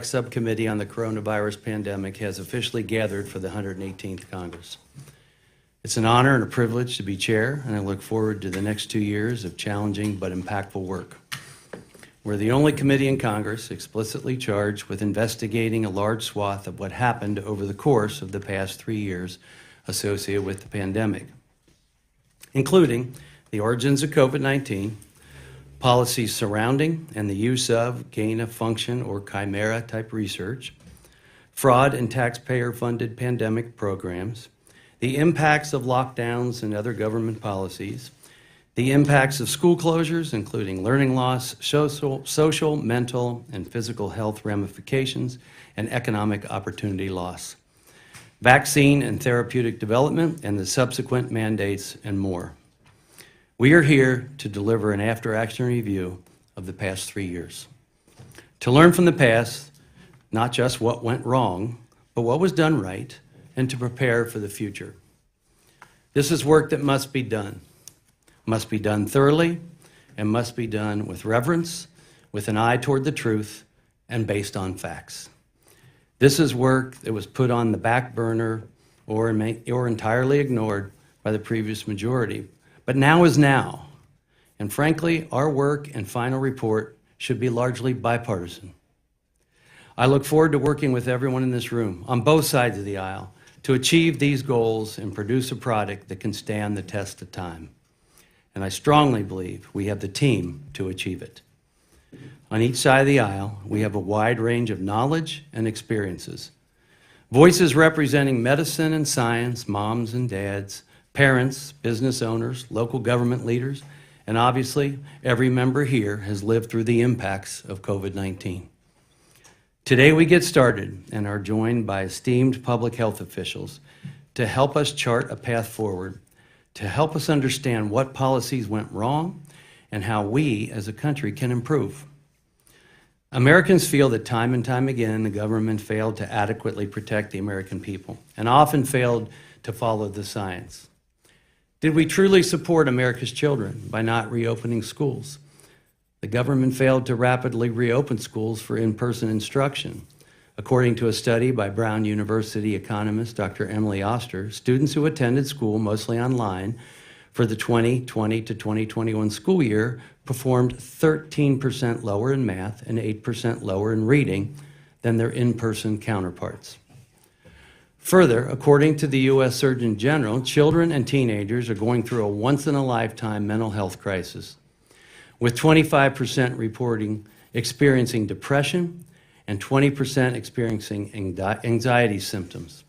Subcommittee on the Coronavirus Pandemic has officially gathered for the 118th Congress. It's an honor and a privilege to be chair, and I look forward to the next 2 years of challenging but impactful work. We're the only committee in Congress explicitly charged with investigating a large swath of what happened over the course of the past 3 years associated with the pandemic, including the origins of COVID-19, policies surrounding and the use of gain-of-function or chimera-type research, fraud and taxpayer-funded pandemic programs, the impacts of lockdowns and other government policies, the impacts of school closures, including learning loss, social, mental, and physical health ramifications, and economic opportunity loss, vaccine and therapeutic development, and the subsequent mandates, and more. We are here to deliver an after-action review of the past 3 years, to learn from the past, not just what went wrong, but what was done right, and to prepare for the future. This is work that must be done thoroughly, and must be done with reverence, with an eye toward the truth, and based on facts. This is work that was put on the back burner or entirely ignored by the previous majority. But now is now, and frankly, our work and final report should be largely bipartisan. I look forward to working with everyone in this room, on both sides of the aisle, to achieve these goals and produce a product that can stand the test of time. And I strongly believe we have the team to achieve it. On each side of the aisle, we have a wide range of knowledge and experiences. Voices representing medicine and science, moms and dads, parents, business owners, local government leaders, and obviously every member here has lived through the impacts of COVID-19. Today we get started and are joined by esteemed public health officials to help us chart a path forward, to help us understand what policies went wrong and how we as a country can improve. Americans feel that time and time again the government failed to adequately protect the American people and often failed to follow the science. Did we truly support America's children by not reopening schools? The government failed to rapidly reopen schools for in-person instruction. According to a study by Brown University economist Dr. Emily Oster, students who attended school mostly online for the 2020 to 2021 school year performed 13% lower in math and 8% lower in reading than their in-person counterparts. Further, according to the U.S. Surgeon General, children and teenagers are going through a once-in-a-lifetime mental health crisis, with 25% reporting experiencing depression and 20% experiencing anxiety symptoms.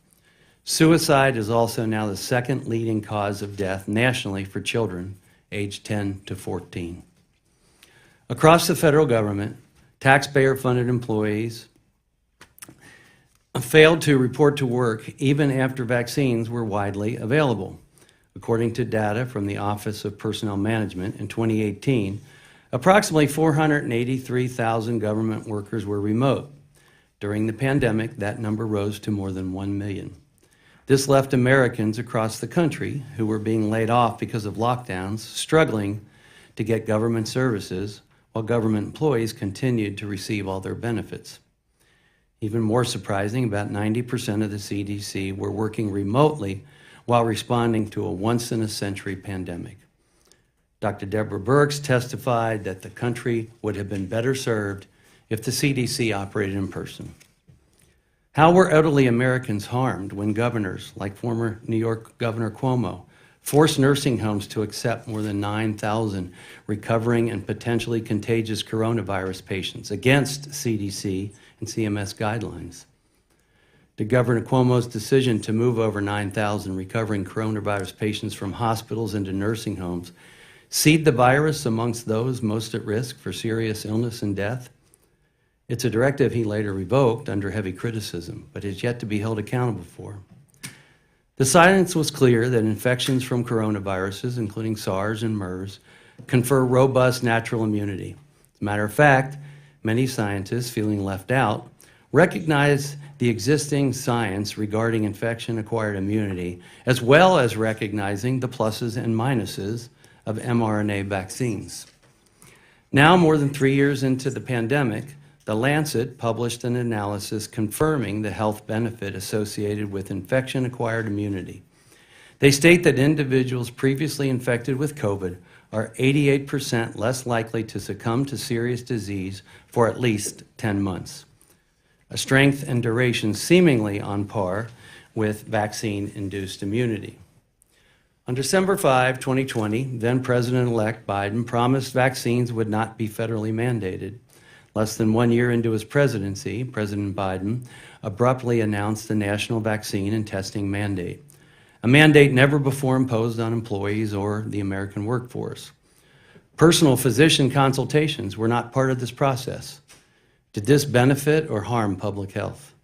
Suicide is also now the second leading cause of death nationally for children aged 10 to 14. Across the federal government, taxpayer-funded employees failed to report to work even after vaccines were widely available. According to data from the Office of Personnel Management in 2018, approximately 483,000 government workers were remote. During the pandemic, that number rose to more than 1 million. This left Americans across the country who were being laid off because of lockdowns struggling to get government services while government employees continued to receive all their benefits. Even more surprising, about 90% of the CDC were working remotely while responding to a once-in-a-century pandemic. Dr. Deborah Birx testified that the country would have been better served if the CDC operated in person. How were elderly Americans harmed when governors, like former New York Governor Cuomo, forced nursing homes to accept more than 9,000 recovering and potentially contagious coronavirus patients against CDC and CMS guidelines? Did Governor Cuomo's decision to move over 9,000 recovering coronavirus patients from hospitals into nursing homes seed the virus amongst those most at risk for serious illness and death? It's a directive he later revoked under heavy criticism, but is yet to be held accountable for. The science was clear that infections from coronaviruses, including SARS and MERS, confer robust natural immunity. As a matter of fact, many scientists, feeling left out, recognize the existing science regarding infection-acquired immunity, as well as recognizing the pluses and minuses of mRNA vaccines. Now, more than 3 years into the pandemic, The Lancet published an analysis confirming the health benefit associated with infection-acquired immunity. They state that individuals previously infected with COVID are 88% less likely to succumb to serious disease for at least 10 months, a strength and duration seemingly on par with vaccine-induced immunity. On December 5, 2020, then President-elect Biden promised vaccines would not be federally mandated. Less than 1 year into his presidency, President Biden abruptly announced the national vaccine and testing mandate, a mandate never before imposed on employees or the American workforce. Personal physician consultations were not part of this process. Did this benefit or harm public health?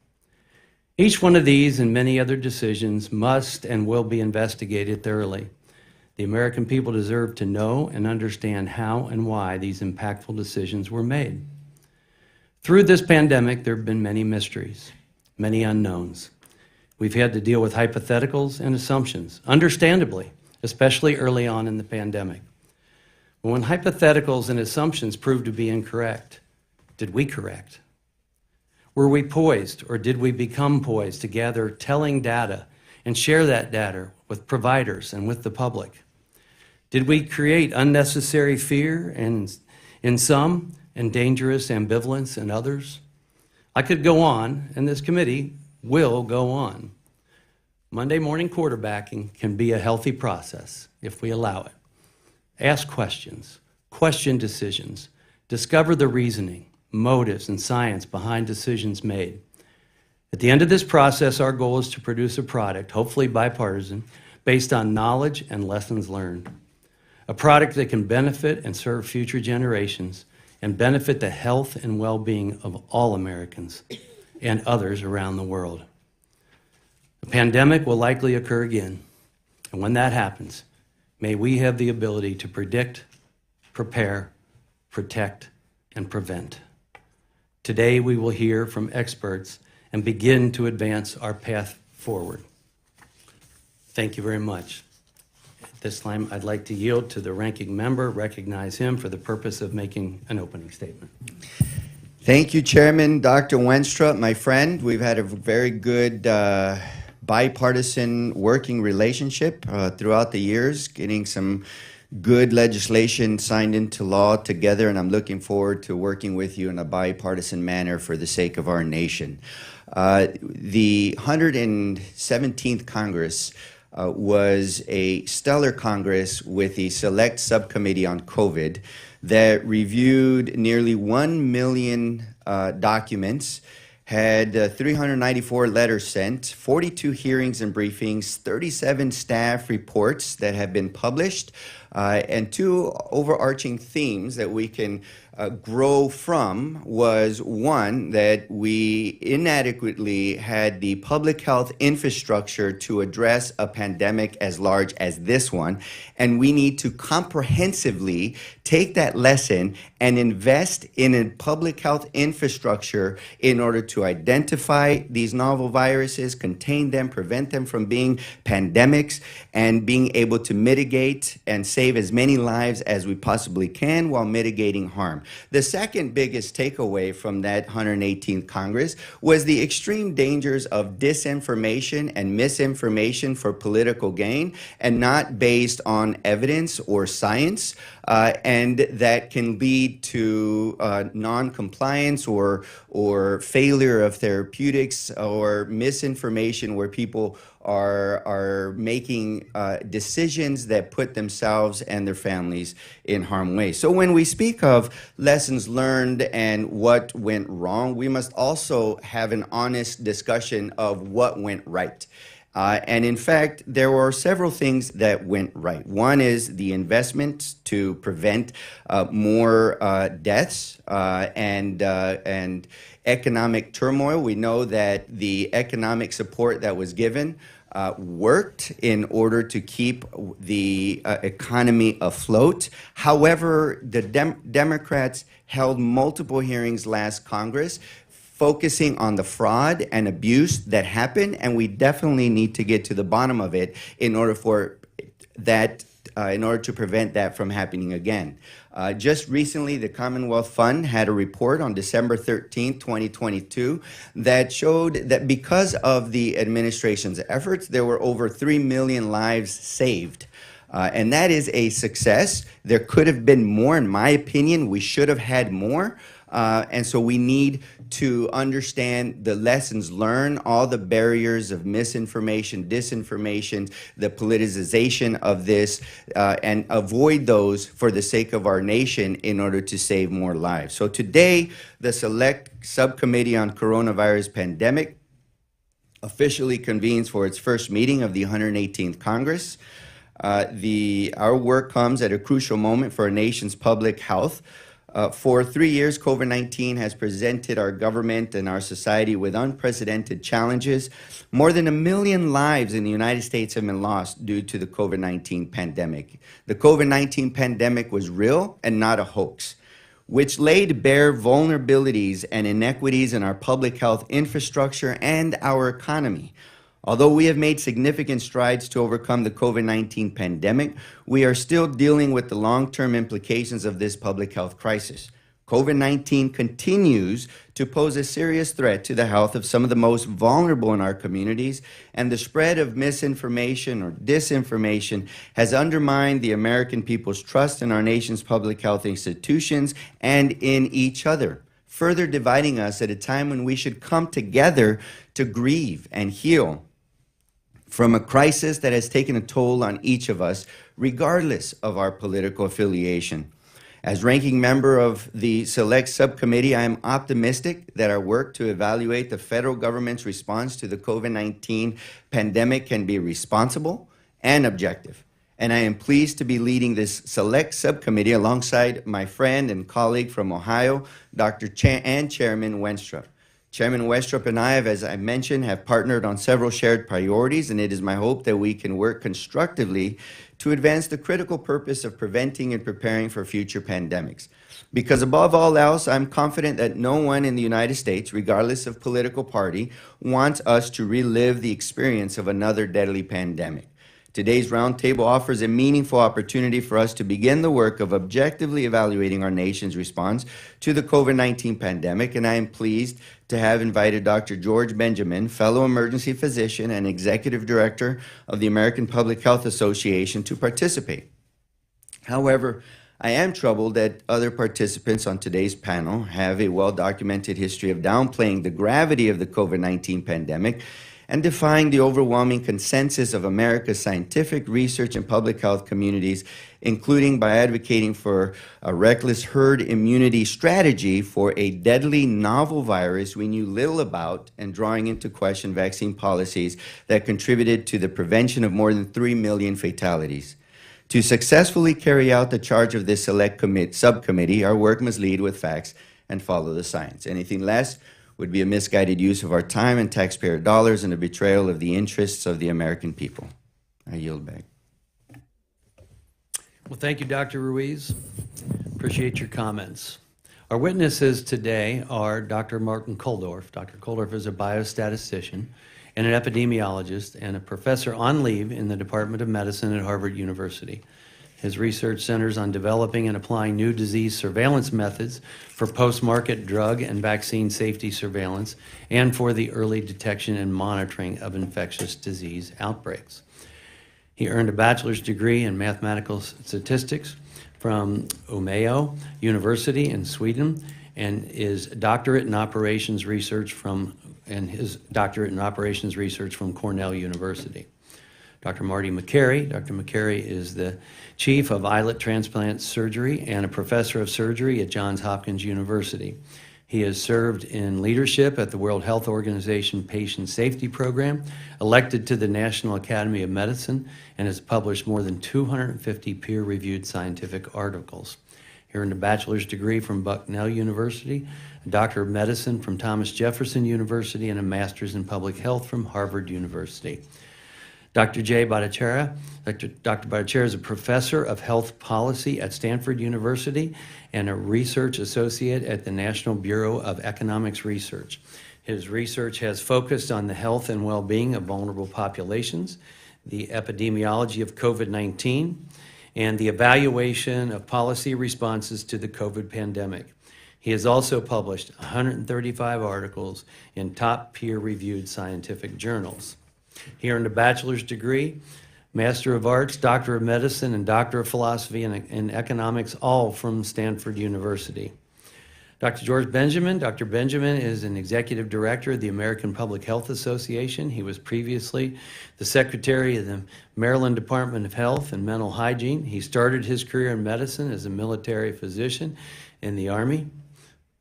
Each one of these and many other decisions must and will be investigated thoroughly. The American people deserve to know and understand how and why these impactful decisions were made. Through this pandemic, there have been many mysteries, many unknowns. We've had to deal with hypotheticals and assumptions, understandably, especially early on in the pandemic. But when hypotheticals and assumptions proved to be incorrect, did we correct? Were we poised, or did we become poised to gather telling data and share that data with providers and with the public? Did we create unnecessary fear in some and dangerous ambivalence in others? I could go on, and this committee will go on. Monday morning quarterbacking can be a healthy process if we allow it. Ask questions, question decisions, discover the reasoning, motives, and science behind decisions made. At the end of this process, our goal is to produce a product, hopefully bipartisan, based on knowledge and lessons learned. A product that can benefit and serve future generations and benefit the health and well-being of all Americans and others around the world. The pandemic will likely occur again, and when that happens, may we have the ability to predict, prepare, protect, and prevent. Today, we will hear from experts and begin to advance our path forward. Thank you very much. At this time, I'd like to yield to the ranking member, recognize him for the purpose of making an opening statement. Thank you, Chairman Dr. Wenstrup, my friend. We've had a very good bipartisan working relationship throughout the years, getting some good legislation signed into law together, and I'm looking forward to working with you in a bipartisan manner for the sake of our nation. The 117th Congress was a stellar Congress with a select subcommittee on COVID that reviewed nearly 1 million documents, had 394 letters sent, 42 hearings and briefings, 37 staff reports that have been published, and two overarching themes that we can grow from was, one, that we inadequately had the public health infrastructure to address a pandemic as large as this one, and we need to comprehensively take that lesson and invest in a public health infrastructure in order to identify these novel viruses, contain them, prevent them from being pandemics, and being able to mitigate and save as many lives as we possibly can while mitigating harm. The second biggest takeaway from that 118th Congress was the extreme dangers of disinformation and misinformation for political gain and not based on evidence or science, and that can lead to non-compliance or failure of therapeutics or misinformation where people are making decisions that put themselves and their families in harm's way. So when we speak of lessons learned and what went wrong, we must also have an honest discussion of what went right. And in fact, there were several things that went right. One is the investment to prevent more deaths and economic turmoil. We know that the economic support that was given worked in order to keep the economy afloat. However, the Democrats held multiple hearings last Congress focusing on the fraud and abuse that happened, and we definitely need to get to the bottom of it in order for that in order to prevent that from happening again. Just recently, the Commonwealth Fund had a report on December 13th, 2022, that showed that because of the administration's efforts, there were over 3 million lives saved. And that is a success. There could have been more, in my opinion. We should have had more. And so we need to understand the lessons learned, all the barriers of misinformation, disinformation, the politicization of this, and avoid those for the sake of our nation in order to save more lives. So today, the Select Subcommittee on Coronavirus Pandemic officially convenes for its first meeting of the 118th Congress. Our work comes at a crucial moment for our nation's public health. For 3 years, COVID-19 has presented our government and our society with unprecedented challenges. More than 1 million lives in the United States have been lost due to the COVID-19 pandemic. The COVID-19 pandemic was real and not a hoax, which laid bare vulnerabilities and inequities in our public health infrastructure and our economy. Although we have made significant strides to overcome the COVID-19 pandemic, we are still dealing with the long-term implications of this public health crisis. COVID-19 continues to pose a serious threat to the health of some of the most vulnerable in our communities, and the spread of misinformation or disinformation has undermined the American people's trust in our nation's public health institutions and in each other, further dividing us at a time when we should come together to grieve and heal from a crisis that has taken a toll on each of us, regardless of our political affiliation. As ranking member of the Select Subcommittee, I am optimistic that our work to evaluate the federal government's response to the COVID-19 pandemic can be responsible and objective. And I am pleased to be leading this Select Subcommittee alongside my friend and colleague from Ohio, Dr. Chairman Wenstrup. Chairman Wenstrup and I, as I mentioned, have partnered on several shared priorities, and it is my hope that we can work constructively to advance the critical purpose of preventing and preparing for future pandemics. Because above all else, I'm confident that no one in the United States, regardless of political party, wants us to relive the experience of another deadly pandemic. Today's roundtable offers a meaningful opportunity for us to begin the work of objectively evaluating our nation's response to the COVID-19 pandemic, and I am pleased to have invited Dr. George Benjamin, fellow emergency physician and executive director of the American Public Health Association, to participate. However, I am troubled that other participants on today's panel have a well-documented history of downplaying the gravity of the COVID-19 pandemic and defying the overwhelming consensus of America's scientific research and public health communities, including by advocating for a reckless herd immunity strategy for a deadly novel virus we knew little about, and drawing into question vaccine policies that contributed to the prevention of more than 3 million fatalities. To successfully carry out the charge of this select subcommittee, our work must lead with facts and follow the science. Anything less would be a misguided use of our time and taxpayer dollars and a betrayal of the interests of the American people. I yield back. Well, thank you, Dr. Ruiz. Appreciate your comments. Our witnesses today are Dr. Martin Koldorf. Dr. Koldorf is a biostatistician and an epidemiologist and a professor on leave in the Department of Medicine at Harvard University. His research centers on developing and applying new disease surveillance methods for post-market drug and vaccine safety surveillance and for the early detection and monitoring of infectious disease outbreaks. He earned a bachelor's degree in mathematical statistics from Umeå University in Sweden and his doctorate in operations research from Cornell University. Dr. Marty McCary. Dr. McCary is the chief of islet transplant surgery and a professor of surgery at Johns Hopkins University. He has served in leadership at the World Health Organization Patient Safety Program, elected to the National Academy of Medicine, and has published more than 250 peer-reviewed scientific articles. He earned a bachelor's degree from Bucknell University, a doctor of medicine from Thomas Jefferson University, and a master's in public health from Harvard University. Dr. Bhattacharya. Dr. Bhattacharya is a professor of health policy at Stanford University and a research associate at the National Bureau of Economics Research. His research has focused on the health and well-being of vulnerable populations, the epidemiology of COVID-19, and the evaluation of policy responses to the COVID pandemic. He has also published 135 articles in top peer-reviewed scientific journals. He earned a bachelor's degree, Master of Arts, Doctor of Medicine, and Doctor of Philosophy in Economics, all from Stanford University. Dr. George Benjamin. Dr. Benjamin is an executive director of the American Public Health Association. He was previously the secretary of the Maryland Department of Health and Mental Hygiene. He started his career in medicine as a military physician in the Army.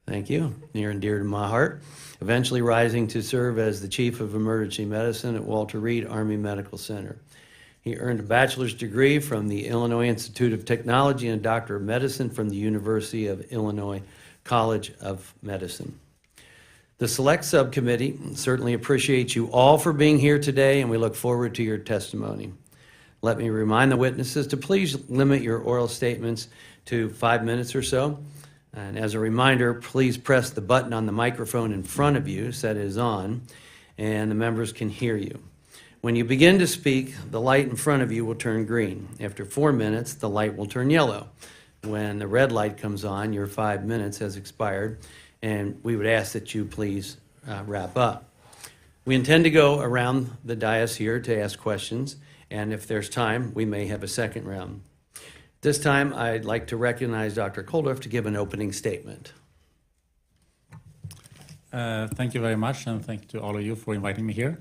Thank you, near and dear to my heart. Eventually rising to serve as the chief of emergency medicine at Walter Reed Army Medical Center. He earned a bachelor's degree from the Illinois Institute of Technology and a doctor of medicine from the University of Illinois College of Medicine. The Select Subcommittee certainly appreciates you all for being here today, and we look forward to your testimony. Let me remind the witnesses to please limit your oral statements to 5 minutes or so. And as a reminder, please press the button on the microphone in front of you so that it is on, and the members can hear you. When you begin to speak, the light in front of you will turn green. After 4 minutes, the light will turn yellow. When the red light comes on, your 5 minutes has expired, and we would ask that you please wrap up. We intend to go around the dais here to ask questions, and if there's time, we may have a second round. This time, I'd like to recognize Dr. Koldorf to give an opening statement. Thank you very much, and thank you to all of you for inviting me here.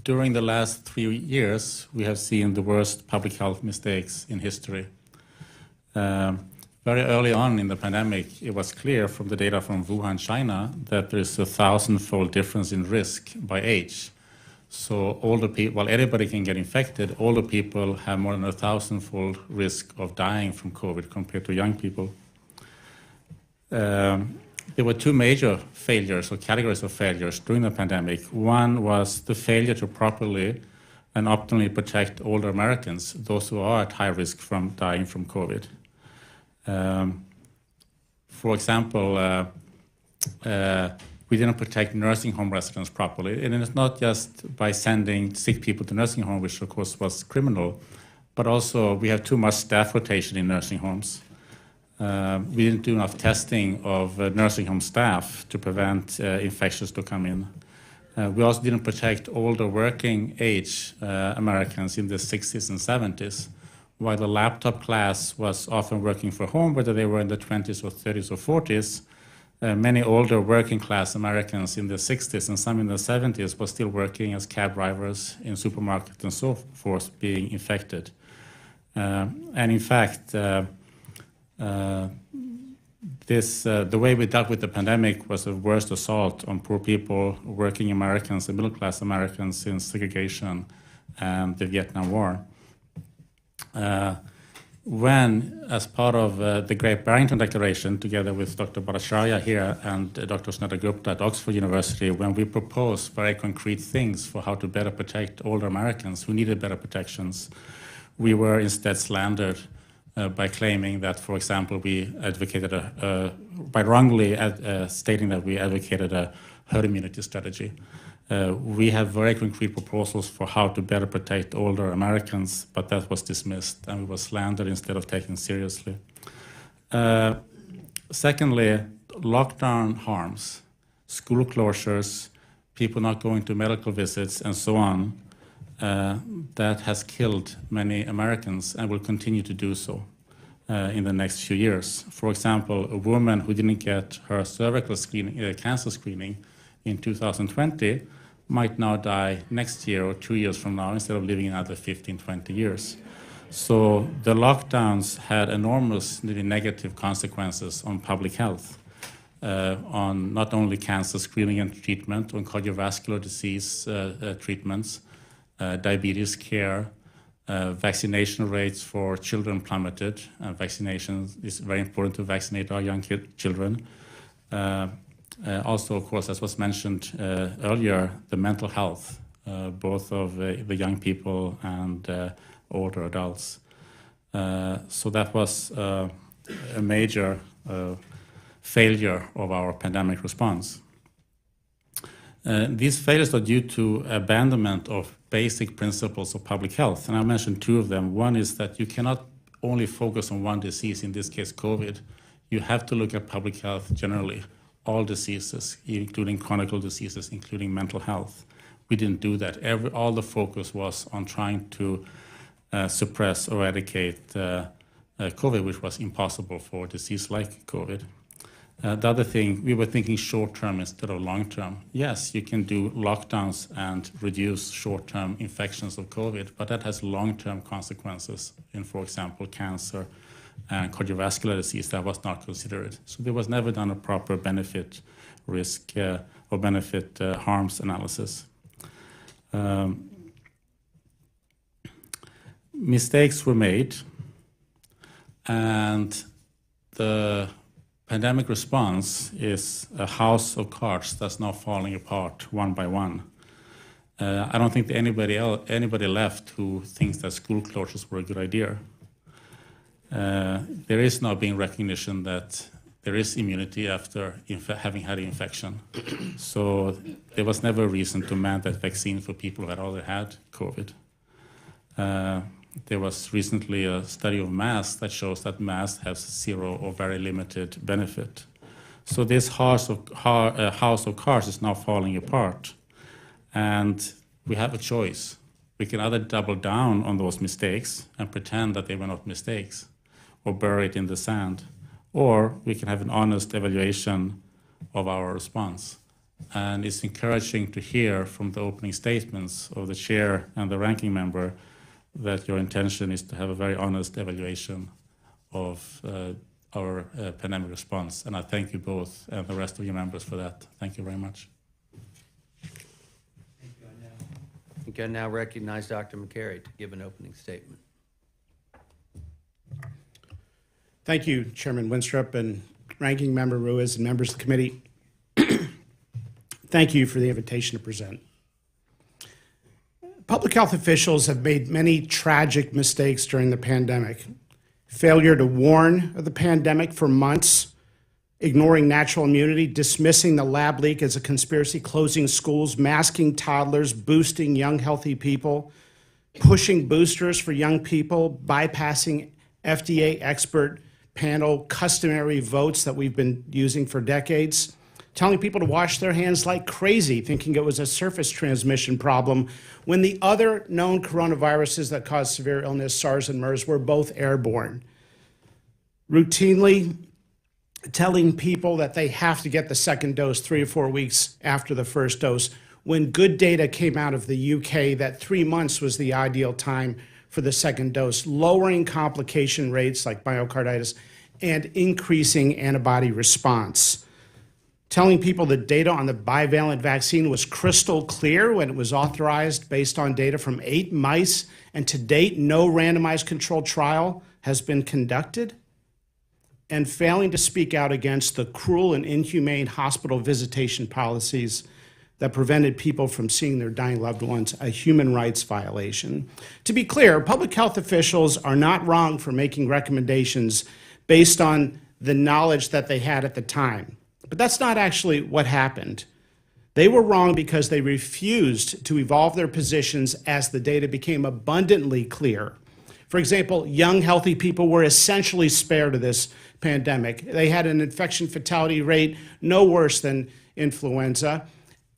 During the last 3 years, we have seen the worst public health mistakes in history. Very early on in the pandemic, it was clear from the data from Wuhan, China, that there is a 1,000-fold difference in risk by age. So older people, while everybody can get infected, older people have more than a 1,000-fold risk of dying from COVID compared to young people. There were two major failures or categories of failures during the pandemic. One was the failure to properly and optimally protect older Americans, those who are at high risk from dying from COVID. For example, we didn't protect nursing home residents properly. And it's not just by sending sick people to nursing home, which of course was criminal, but also we have too much staff rotation in nursing homes. We didn't do enough testing of nursing home staff to prevent infections to come in. We also didn't protect older working age Americans in the 60s and 70s, while the laptop class was often working from home, whether they were in the 20s or 30s or 40s. Many older working class Americans in the 60s and some in the 70s were still working as cab drivers in supermarkets and so forth, being infected. And in fact, the way we dealt with the pandemic was the worst assault on poor people, working Americans and middle class Americans since segregation and the Vietnam War. When, as part of the Great Barrington Declaration, together with Dr. Bhattacharya here and Dr. Snedda Gupta at Oxford University, when we proposed very concrete things for how to better protect older Americans who needed better protections, we were instead slandered by claiming that, for example, we advocated by wrongly stating that we advocated a herd immunity strategy. We have very concrete proposals for how to better protect older Americans, but that was dismissed and we were slandered instead of taken seriously. Secondly, lockdown harms, school closures, people not going to medical visits and so on, that has killed many Americans and will continue to do so in the next few years. For example, a woman who didn't get her cervical cancer screening in 2020 might now die next year or 2 years from now instead of living another 15, 20 years. So the lockdowns had enormous negative consequences on public health, on not only cancer screening and treatment, on cardiovascular disease treatments, diabetes care, vaccination rates for children plummeted. Vaccination is very important to vaccinate our young children. Also, of course, as was mentioned earlier, the mental health, both of the young people and older adults. So that was a major failure of our pandemic response. These failures are due to abandonment of basic principles of public health, and I mentioned two of them. One is that you cannot only focus on one disease, in this case COVID. You have to look at public health generally, all diseases, including chronic diseases, including mental health. We didn't do that. All the focus was on trying to suppress or eradicate COVID, which was impossible for a disease like COVID. The other thing, we were thinking short-term instead of long-term. Yes, you can do lockdowns and reduce short-term infections of COVID, but that has long-term consequences in, for example, cancer and cardiovascular disease. That was not considered. So there was never done a proper benefit risk or benefit harms analysis. Mistakes were made, and the pandemic response is a house of cards that's now falling apart one by one. I don't think that anybody left who thinks that school closures were a good idea. There is now being recognition that there is immunity after having had an infection. So there was never a reason to mandate vaccine for people who had already had COVID. There was recently a study of masks that shows that masks have zero or very limited benefit. So this house of cards is now falling apart. And we have a choice. We can either double down on those mistakes and pretend that they were not mistakes, or bury it in the sand, or we can have an honest evaluation of our response. And it's encouraging to hear from the opening statements of the chair and the ranking member that your intention is to have a very honest evaluation of our pandemic response. And I thank you both and the rest of your members for that. Thank you very much. I think I now recognize Dr. McCary to give an opening statement. Thank you, Chairman Winstrup and Ranking Member Ruiz and members of the committee. Thank you for the invitation to present. Public health officials have made many tragic mistakes during the pandemic. Failure to warn of the pandemic for months, ignoring natural immunity, dismissing the lab leak as a conspiracy, closing schools, masking toddlers, boosting young, healthy people, pushing boosters for young people, bypassing FDA expert panel customary votes that we've been using for decades, telling people to wash their hands like crazy, thinking it was a surface transmission problem, when the other known coronaviruses that cause severe illness, SARS and MERS, were both airborne. Routinely telling people that they have to get the second dose 3 or 4 weeks after the first dose, when good data came out of the UK that 3 months was the ideal time for the second dose, lowering complication rates like myocarditis and increasing antibody response. Telling people the data on the bivalent vaccine was crystal clear when it was authorized based on data from 8 mice, and to date, no randomized controlled trial has been conducted. And failing to speak out against the cruel and inhumane hospital visitation policies that prevented people from seeing their dying loved ones, a human rights violation. To be clear, public health officials are not wrong for making recommendations based on the knowledge that they had at the time. But that's not actually what happened. They were wrong because they refused to evolve their positions as the data became abundantly clear. For example, young, healthy people were essentially spared of this pandemic. They had an infection fatality rate no worse than influenza.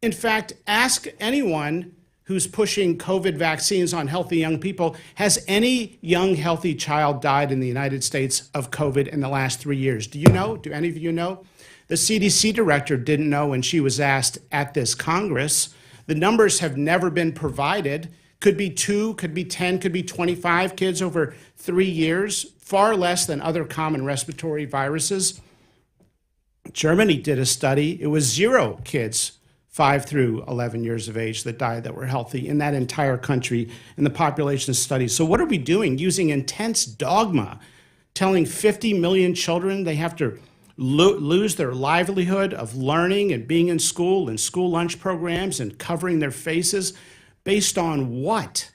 In fact, ask anyone who's pushing COVID vaccines on healthy young people, has any young, healthy child died in the United States of COVID in the last 3 years? Do you know? Do any of you know? The CDC director didn't know when she was asked at this Congress. The numbers have never been provided. Could be 2, could be 10, could be 25 kids over 3 years, far less than other common respiratory viruses. Germany did a study. It was 0 kids 5 through 11 years of age that died that were healthy in that entire country in the population study. So what are we doing? Using intense dogma, telling 50 million children they have to lose their livelihood of learning and being in school and school lunch programs and covering their faces based on what?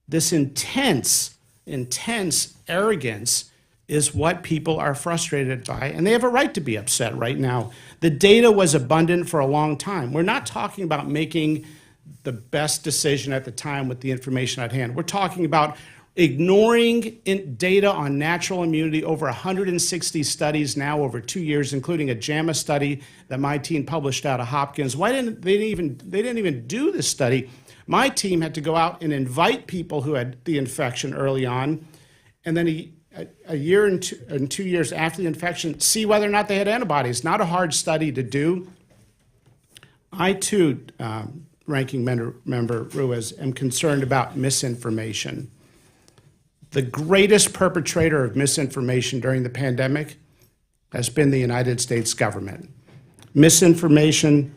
This intense arrogance is what people are frustrated by, and they have a right to be upset right now. The data was abundant for a long time. We're not talking about making the best decision at the time with the information at hand. We're talking about ignoring data on natural immunity, over 160 studies now over 2 years, including a JAMA study that my team published out of Hopkins. Why didn't they didn't even do this study? My team had to go out and invite people who had the infection early on, and then a year and 2 years after the infection, see whether or not they had antibodies. Not a hard study to do. I too, Ranking Member Ruiz, am concerned about misinformation. The greatest perpetrator of misinformation during the pandemic has been the United States government. Misinformation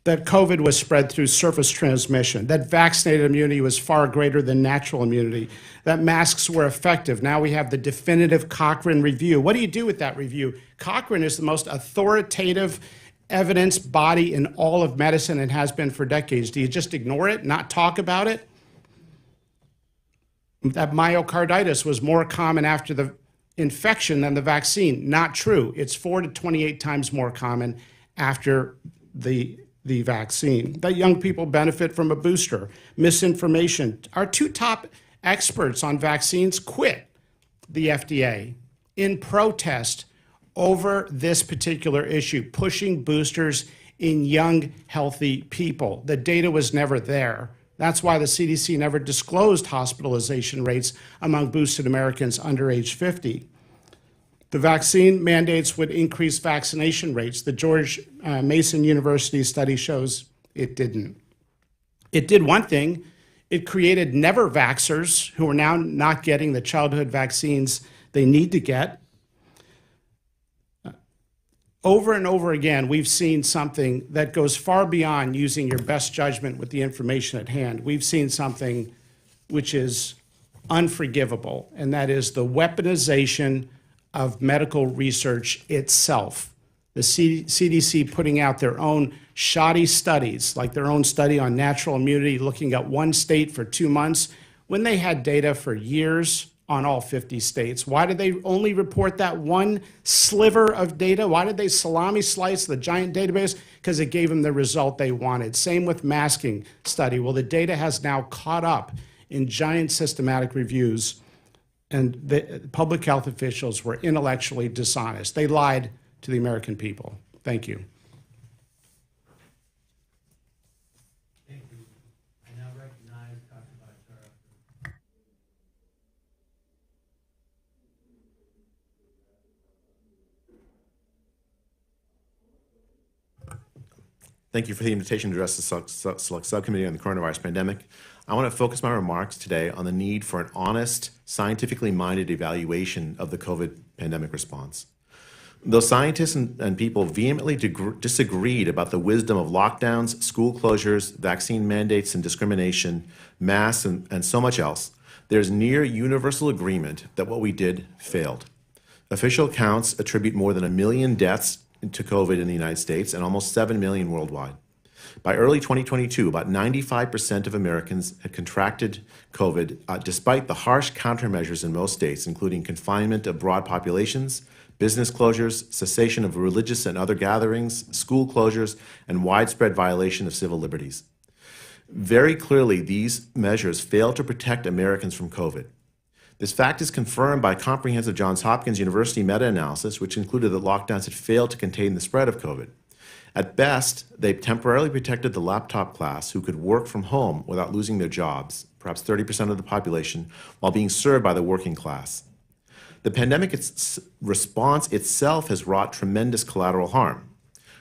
that COVID was spread through surface transmission, that vaccinated immunity was far greater than natural immunity, that masks were effective. Now we have the definitive Cochrane review. What do you do with that review? Cochrane is the most authoritative evidence body in all of medicine and has been for decades. Do you just ignore it, not talk about it? That myocarditis was more common after the infection than the vaccine. Not true. It's 4 to 28 times more common after the vaccine. That young people benefit from a booster. Misinformation. Our two top experts on vaccines quit the FDA in protest over this particular issue, pushing boosters in young, healthy people. The data was never there. That's why the CDC never disclosed hospitalization rates among boosted Americans under age 50. The vaccine mandates would increase vaccination rates. The George Mason University study shows it didn't. It did one thing. It created never vaxxers who are now not getting the childhood vaccines they need to get. Over and over again, we've seen something that goes far beyond using your best judgment with the information at hand. We've seen something which is unforgivable, and that is the weaponization of medical research itself. The CDC putting out their own shoddy studies, like their own study on natural immunity, looking at one state for 2 months, when they had data for years on all 50 states. Why did they only report that one sliver of data? Why did they salami slice the giant database? Because it gave them the result they wanted. Same with masking study. Well, the data has now caught up in giant systematic reviews, and the public health officials were intellectually dishonest. They lied to the American people. Thank you. Thank you. I now recognize Dr. Bhattacharya. Thank you for the invitation to address the Select Subcommittee on the Coronavirus Pandemic. I want to focus my remarks today on the need for an honest, scientifically minded evaluation of the COVID pandemic response. Though scientists and people vehemently disagreed about the wisdom of lockdowns, school closures, vaccine mandates and discrimination, masks, and so much else, there's near universal agreement that what we did failed. Official counts attribute more than 1 million deaths to COVID in the United States and almost 7 million worldwide. By early 2022, about 95% of Americans had contracted COVID, despite the harsh countermeasures in most states, including confinement of broad populations, business closures, cessation of religious and other gatherings, school closures, and widespread violation of civil liberties. Very clearly, these measures failed to protect Americans from COVID. This fact is confirmed by comprehensive Johns Hopkins University meta-analysis, which concluded that lockdowns had failed to contain the spread of COVID. At best, they temporarily protected the laptop class who could work from home without losing their jobs, perhaps 30% of the population, while being served by the working class. The pandemic response itself has wrought tremendous collateral harm.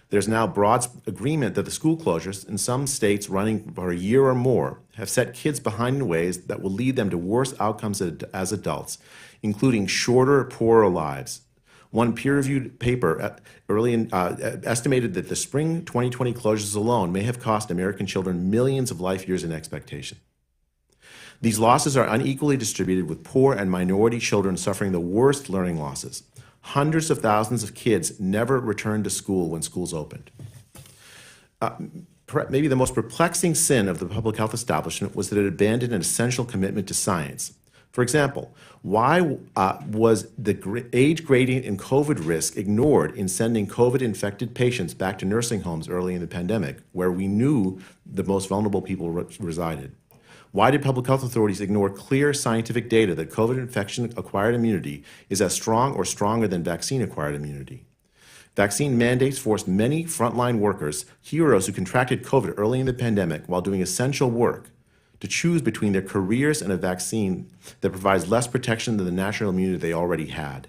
There's now broad agreement that the school closures in some states running for a year or more have set kids behind in ways that will lead them to worse outcomes as adults, including shorter, poorer lives. One peer-reviewed paper estimated that the spring 2020 closures alone may have cost American children millions of life years in expectation. These losses are unequally distributed, with poor and minority children suffering the worst learning losses. Hundreds of thousands of kids never returned to school when schools opened. Maybe the most perplexing sin of the public health establishment was that it abandoned an essential commitment to science. For example, why was the age gradient in COVID risk ignored in sending COVID-infected patients back to nursing homes early in the pandemic, where we knew the most vulnerable people resided? Why did public health authorities ignore clear scientific data that COVID infection-acquired immunity is as strong or stronger than vaccine-acquired immunity? Vaccine mandates forced many frontline workers, heroes who contracted COVID early in the pandemic while doing essential work, to choose between their careers and a vaccine that provides less protection than the natural immunity they already had.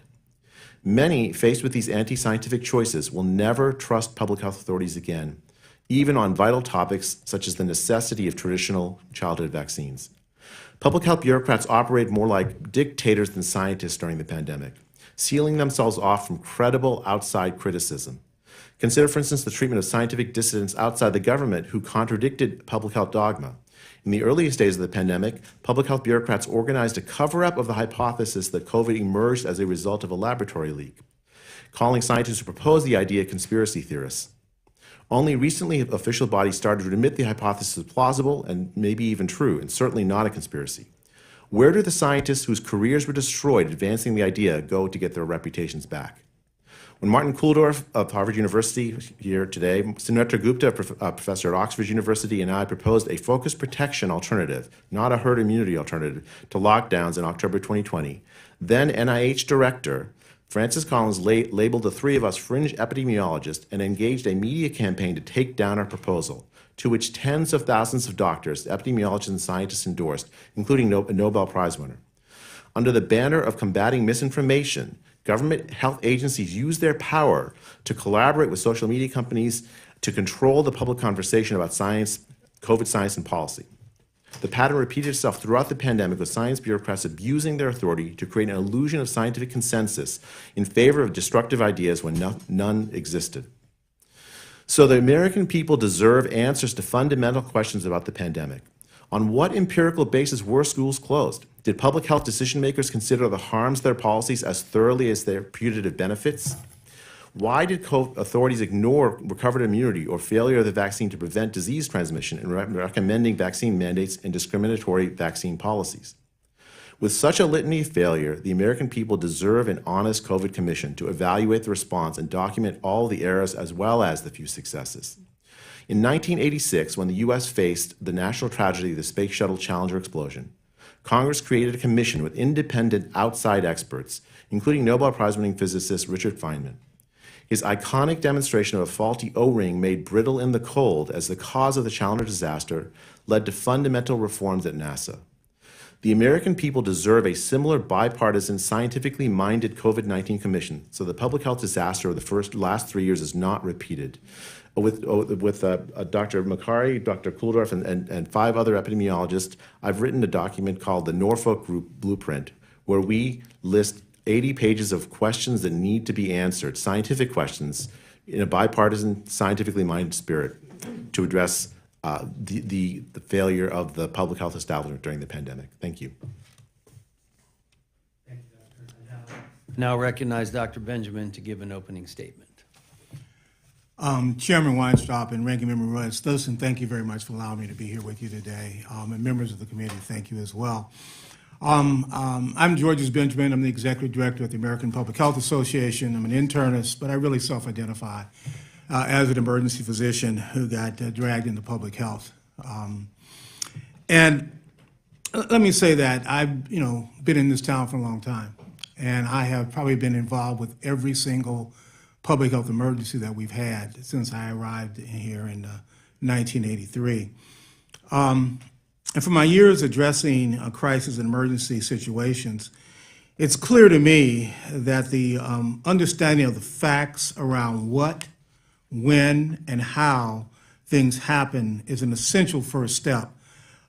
Many, faced with these anti-scientific choices, will never trust public health authorities again, even on vital topics such as the necessity of traditional childhood vaccines. Public health bureaucrats operate more like dictators than scientists during the pandemic, sealing themselves off from credible outside criticism. Consider, for instance, the treatment of scientific dissidents outside the government who contradicted public health dogma. In the earliest days of the pandemic, public health bureaucrats organized a cover-up of the hypothesis that COVID emerged as a result of a laboratory leak, calling scientists who proposed the idea conspiracy theorists. Only recently have official bodies started to admit the hypothesis is plausible and maybe even true, and certainly not a conspiracy. Where do the scientists whose careers were destroyed advancing the idea go to get their reputations back? When Martin Koldorf of Harvard University here today, Sunetra Gupta, professor at Oxford University, and I proposed a focused protection alternative, not a herd immunity alternative, to lockdowns in October 2020, then NIH director Francis Collins labeled the three of us fringe epidemiologists and engaged a media campaign to take down our proposal, to which tens of thousands of doctors, epidemiologists, and scientists endorsed, including a Nobel Prize winner. Under the banner of combating misinformation, government health agencies use their power to collaborate with social media companies to control the public conversation about science, COVID science, and policy. The pattern repeated itself throughout the pandemic, with science bureaucrats abusing their authority to create an illusion of scientific consensus in favor of destructive ideas when none existed. So the American people deserve answers to fundamental questions about the pandemic. On what empirical basis were schools closed? Did public health decision makers consider the harms of their policies as thoroughly as their putative benefits? Why did authorities ignore recovered immunity or failure of the vaccine to prevent disease transmission in recommending vaccine mandates and discriminatory vaccine policies? With such a litany of failure, the American people deserve an honest COVID commission to evaluate the response and document all the errors as well as the few successes. In 1986, when the U.S. faced the national tragedy of the Space Shuttle Challenger explosion, Congress created a commission with independent outside experts, including Nobel Prize-winning physicist Richard Feynman. His iconic demonstration of a faulty O-ring made brittle in the cold as the cause of the Challenger disaster led to fundamental reforms at NASA. The American people deserve a similar bipartisan, scientifically minded COVID-19 commission so the public health disaster of the last 3 years is not repeated. With Dr. McCary, Dr. Koldorf, and 5 other epidemiologists, I've written a document called the Norfolk Group Blueprint, where we list 80 pages of questions that need to be answered, scientific questions, in a bipartisan, scientifically minded spirit to address the failure of the public health establishment during the pandemic. Thank you. Thank you, Doctor. Now recognize Dr. Benjamin to give an opening statement. Chairman Weintraub and Ranking Member Rhodes-Stoughton, thank you very much for allowing me to be here with you today. And members of the committee, thank you as well. I'm Georges Benjamin. I'm the executive director at the American Public Health Association. I'm an internist, but I really self-identify as an emergency physician who got dragged into public health. And let me say that I've been in this town for a long time, and I have probably been involved with every single public health emergency that we've had since I arrived here in 1983. And for my years addressing crisis and emergency situations, it's clear to me that the understanding of the facts around what, when, and how things happen is an essential first step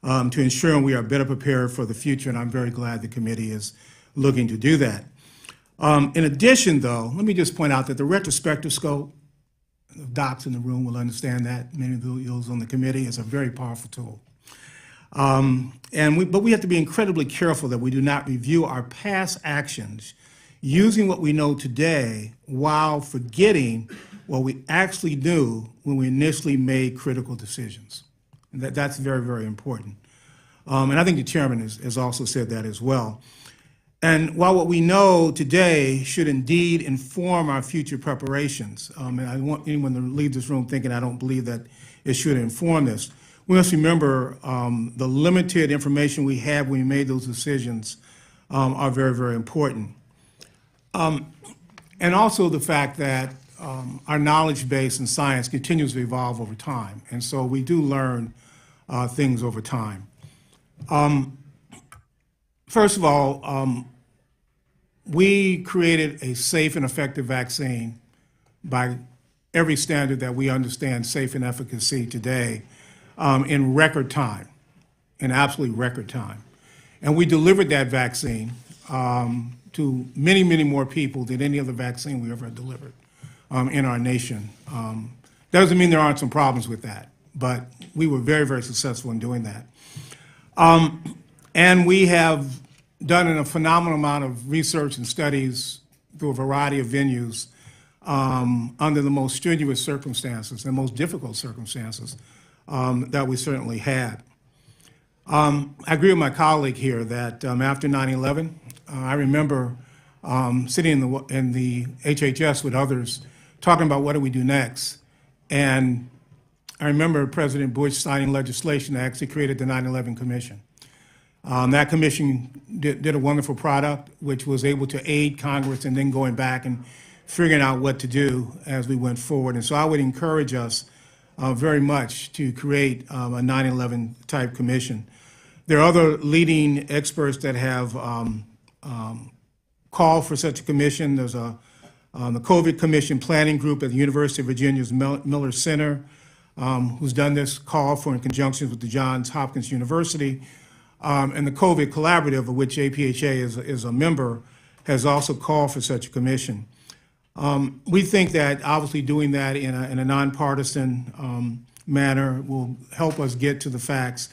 to ensuring we are better prepared for the future, and I'm very glad the committee is looking to do that. In addition, though, let me just point out that the retrospective scope, docs in the room will understand that, many of those on the committee, is a very powerful tool. But we have to be incredibly careful that we do not review our past actions using what we know today while forgetting what we actually knew when we initially made critical decisions. And that's very, very important. And I think the chairman has also said that as well. And while what we know today should indeed inform our future preparations, and I don't want anyone to leave this room thinking I don't believe that it should inform this, we must remember the limited information we had when we made those decisions are very, very important. And also the fact that our knowledge base in science continues to evolve over time. And so we do learn things over time. First of all, we created a safe and effective vaccine by every standard that we understand safe and efficacy today in record time, in absolute record time. And we delivered that vaccine to many, many more people than any other vaccine we ever delivered in our nation. That doesn't mean there aren't some problems with that, but we were very, very successful in doing that. And we have done a phenomenal amount of research and studies through a variety of venues under the most strenuous circumstances and most difficult circumstances that we certainly had. I agree with my colleague here that after 9/11, I remember sitting in the HHS with others talking about what do we do next. And I remember President Bush signing legislation that actually created the 9/11 Commission. That commission did a wonderful product, which was able to aid Congress and then going back and figuring out what to do as we went forward. And so I would encourage us very much to create a 9/11 type commission. There are other leading experts that have called for such a commission. There's the COVID Commission Planning Group at the University of Virginia's Miller Center, who's done this call for in conjunction with the Johns Hopkins University. And the COVID Collaborative, of which APHA is a member, has also called for such a commission. We think that obviously doing that in a nonpartisan manner will help us get to the facts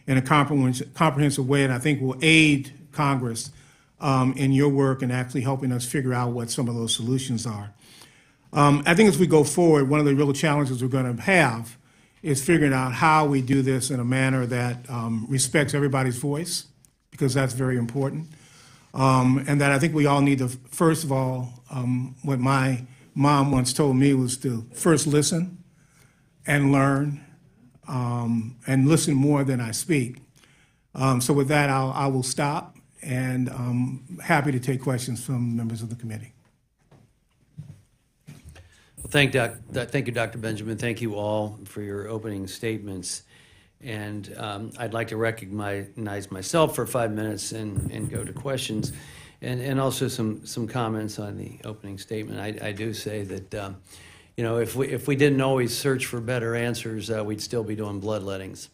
in a comprehensive way, and I think will aid Congress in your work and actually helping us figure out what some of those solutions are. I think as we go forward, one of the real challenges we're going to have is figuring out how we do this in a manner that respects everybody's voice, because that's very important. And that I think we all need to, first of all, what my mom once told me was to first listen and learn and listen more than I speak. So with that, I will stop, and I'm happy to take questions from members of the committee. Well, thank you, Dr. Benjamin. Thank you all for your opening statements. And I'd like to recognize myself for 5 minutes and go to questions, and also some comments on the opening statement. I do say that if we didn't always search for better answers, we'd still be doing bloodlettings.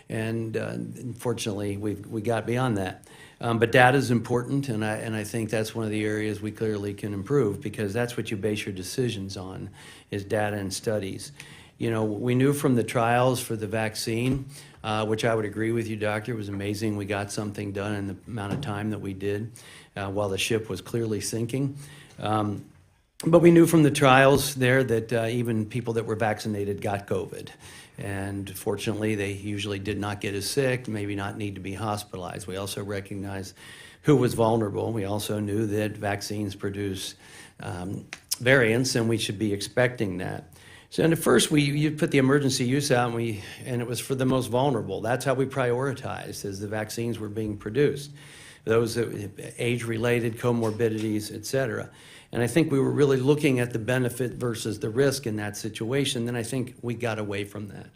And unfortunately, we got beyond that. But data is important, and I think that's one of the areas we clearly can improve, because that's what you base your decisions on, is data and studies. We knew from the trials for the vaccine, which I would agree with you, Doctor, it was amazing we got something done in the amount of time that we did while the ship was clearly sinking. But we knew from the trials there that even people that were vaccinated got COVID. And fortunately, they usually did not get as sick, maybe not need to be hospitalized. We also recognized who was vulnerable. We also knew that vaccines produce variants, and we should be expecting that. So at first, you put the emergency use out, and it was for the most vulnerable. That's how we prioritized as the vaccines were being produced. Those age-related comorbidities, et cetera. And I think we were really looking at the benefit versus the risk in that situation, then I think we got away from that.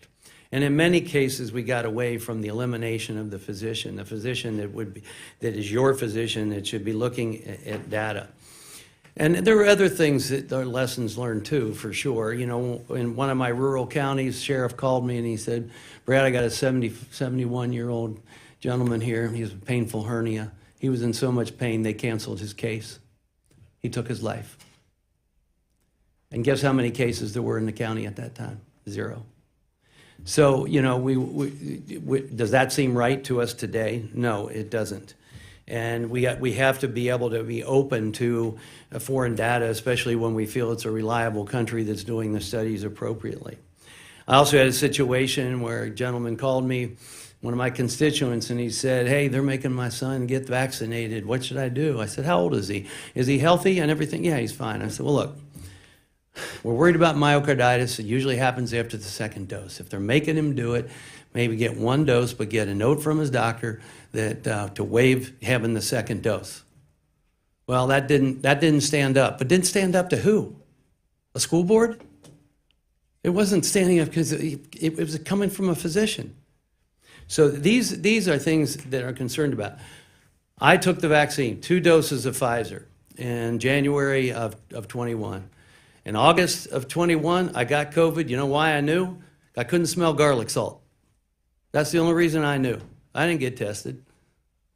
And in many cases, we got away from the elimination of the physician that is your physician that should be looking at data. And there were other things that are lessons learned too, for sure. In one of my rural counties, sheriff called me and he said, "Brad, I got a 71-year-old gentleman here. He has a painful hernia. He was in so much pain, they canceled his case. He took his life." And guess how many cases there were in the county at that time? 0. So, does that seem right to us today? No, it doesn't. And we have to be able to be open to foreign data, especially when we feel it's a reliable country that's doing the studies appropriately. I also had a situation where a gentleman called me one of my constituents, and he said, hey, they're making my son get vaccinated. What should I do? I said, how old is he? Is he healthy and everything? Yeah, he's fine. I said, well, look, we're worried about myocarditis. It usually happens after the second dose. If they're making him do it, maybe get one dose, but get a note from his doctor that to waive having the second dose. Well, that didn't stand up. But didn't stand up to who? A school board? It wasn't standing up because it was coming from a physician. So these are things that are concerned about. I took the vaccine, 2 doses of Pfizer in January of 21. In August of 21, I got COVID. You know why I knew? I couldn't smell garlic salt. That's the only reason I knew. I didn't get tested.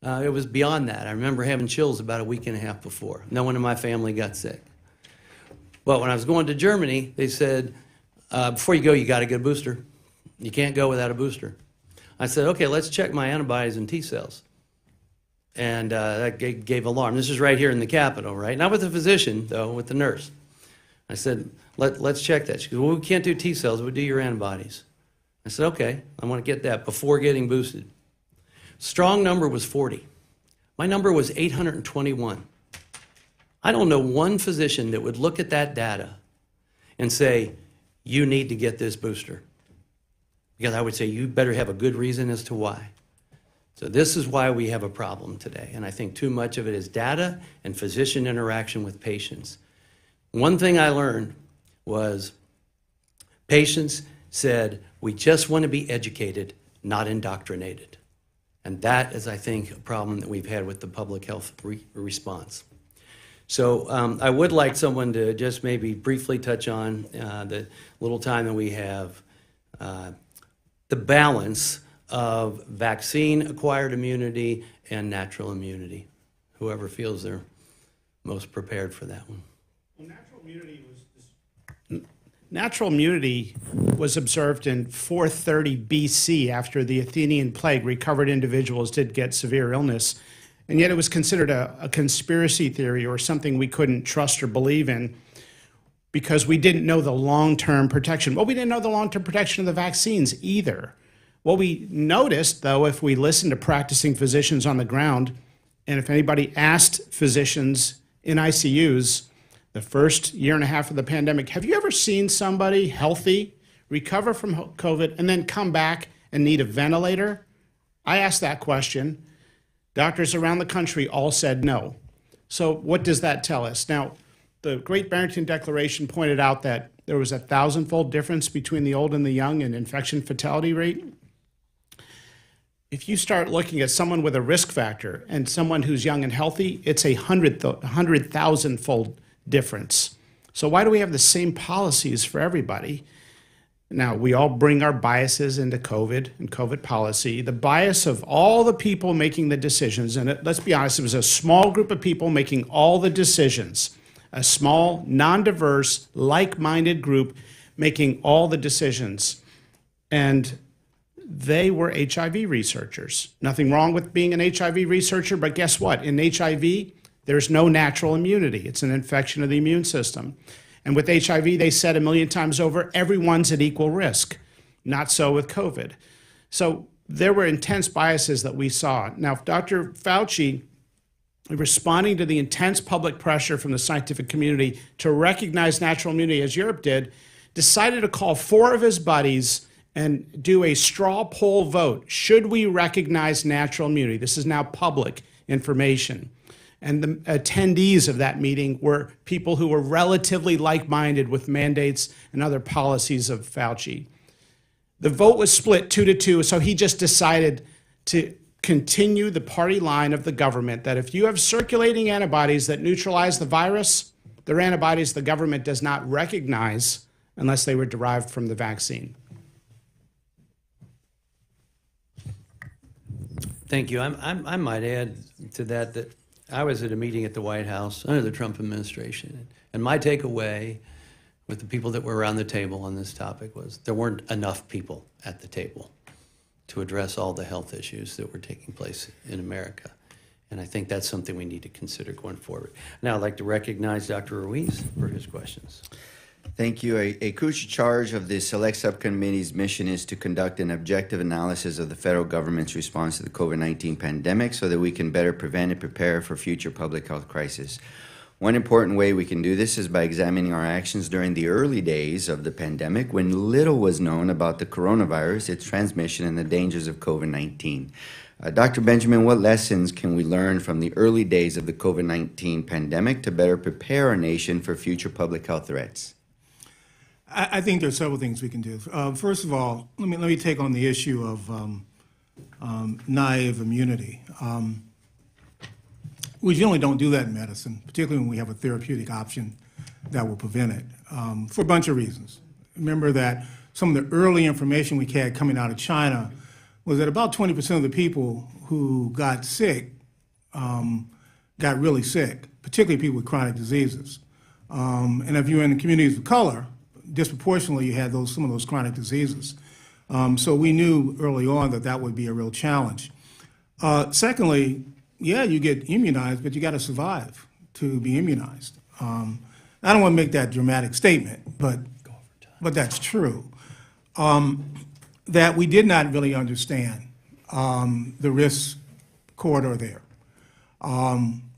It was beyond that. I remember having chills about a week and a half before. No one in my family got sick. But when I was going to Germany, they said, before you go, you got to get a booster. You can't go without a booster. I said, okay, let's check my antibodies and T cells. And that gave alarm. This is right here in the Capitol, right? Not with the physician, though, with the nurse. I said, let's check that. She goes, well, we can't do T cells, we'll do your antibodies. I said, okay, I want to get that before getting boosted. Strong number was 40. My number was 821. I don't know one physician that would look at that data and say, you need to get this booster. Because I would say, you better have a good reason as to why. So this is why we have a problem today. And I think too much of it is data and physician interaction with patients. One thing I learned was patients said, we just want to be educated, not indoctrinated. And that is, I think, a problem that we've had with the public health response. So I would like someone to just maybe briefly touch on the little time that we have, the balance of vaccine-acquired immunity and natural immunity. Whoever feels they're most prepared for that one. Well, natural immunity was observed in 430 BC after the Athenian plague. Recovered individuals did get severe illness, and yet it was considered a conspiracy theory or something we couldn't trust or believe in because we didn't know the long-term protection. Well, we didn't know the long-term protection of the vaccines either. What we noticed, though, if we listened to practicing physicians on the ground, and if anybody asked physicians in ICUs, the first year and a half of the pandemic, have you ever seen somebody healthy recover from COVID and then come back and need a ventilator? I asked that question. Doctors around the country all said no. So what does that tell us? Now, the Great Barrington Declaration pointed out that there was a 1,000-fold difference between the old and the young in infection fatality rate. If you start looking at someone with a risk factor and someone who's young and healthy, it's a 100,000-fold difference. So why do we have the same policies for everybody? Now, we all bring our biases into COVID and COVID policy. The bias of all the people making the decisions, and let's be honest, it was a small group of people making all the decisions, a small, non-diverse, like-minded group making all the decisions. And they were HIV researchers. Nothing wrong with being an HIV researcher, but guess what? In HIV, there's no natural immunity. It's an infection of the immune system. And with HIV, they said 1 million times over, everyone's at equal risk. Not so with COVID. So there were intense biases that we saw. Now, Dr. Fauci, responding to the intense public pressure from the scientific community to recognize natural immunity, as Europe did, decided to call 4 of his buddies and do a straw poll vote. Should we recognize natural immunity? This is now public information. And the attendees of that meeting were people who were relatively like-minded with mandates and other policies of Fauci. The vote was split 2-2, so he just decided to continue the party line of the government that if you have circulating antibodies that neutralize the virus, they're antibodies the government does not recognize unless they were derived from the vaccine. Thank you. I might add to that I was at a meeting at the White House under the Trump administration, and my takeaway with the people that were around the table on this topic was there weren't enough people at the table to address all the health issues that were taking place in America. And I think that's something we need to consider going forward. Now I'd like to recognize Dr. Ruiz for his questions. Thank you. A crucial charge of the Select Subcommittee's mission is to conduct an objective analysis of the federal government's response to the COVID-19 pandemic so that we can better prevent and prepare for future public health crises. One important way we can do this is by examining our actions during the early days of the pandemic when little was known about the coronavirus, its transmission, and the dangers of COVID-19. Dr. Benjamin, what lessons can we learn from the early days of the COVID-19 pandemic to better prepare our nation for future public health threats? I think there are several things we can do. First of all, let me take on the issue of naive immunity. We generally don't do that in medicine, particularly when we have a therapeutic option that will prevent it, for a bunch of reasons. Remember that some of the early information we had coming out of China was that about 20% of the people who got sick got really sick, particularly people with chronic diseases. And if you're in the communities of color, disproportionately you had some of those chronic diseases. So we knew early on that that would be a real challenge. Secondly, yeah, you get immunized, but you got to survive to be immunized. I don't want to make that dramatic statement, but that's true. That we did not really understand the risk corridor there.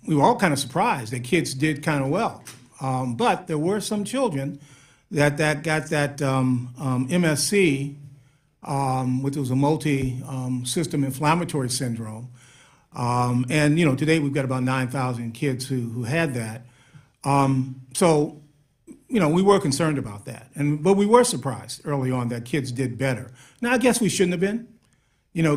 We were all kind of surprised that kids did kind of well, but there were some children that got that MSC, which was a multi-system inflammatory syndrome. And, today we've got about 9,000 kids who had that. So, we were concerned about that. But we were surprised early on that kids did better. Now, I guess we shouldn't have been.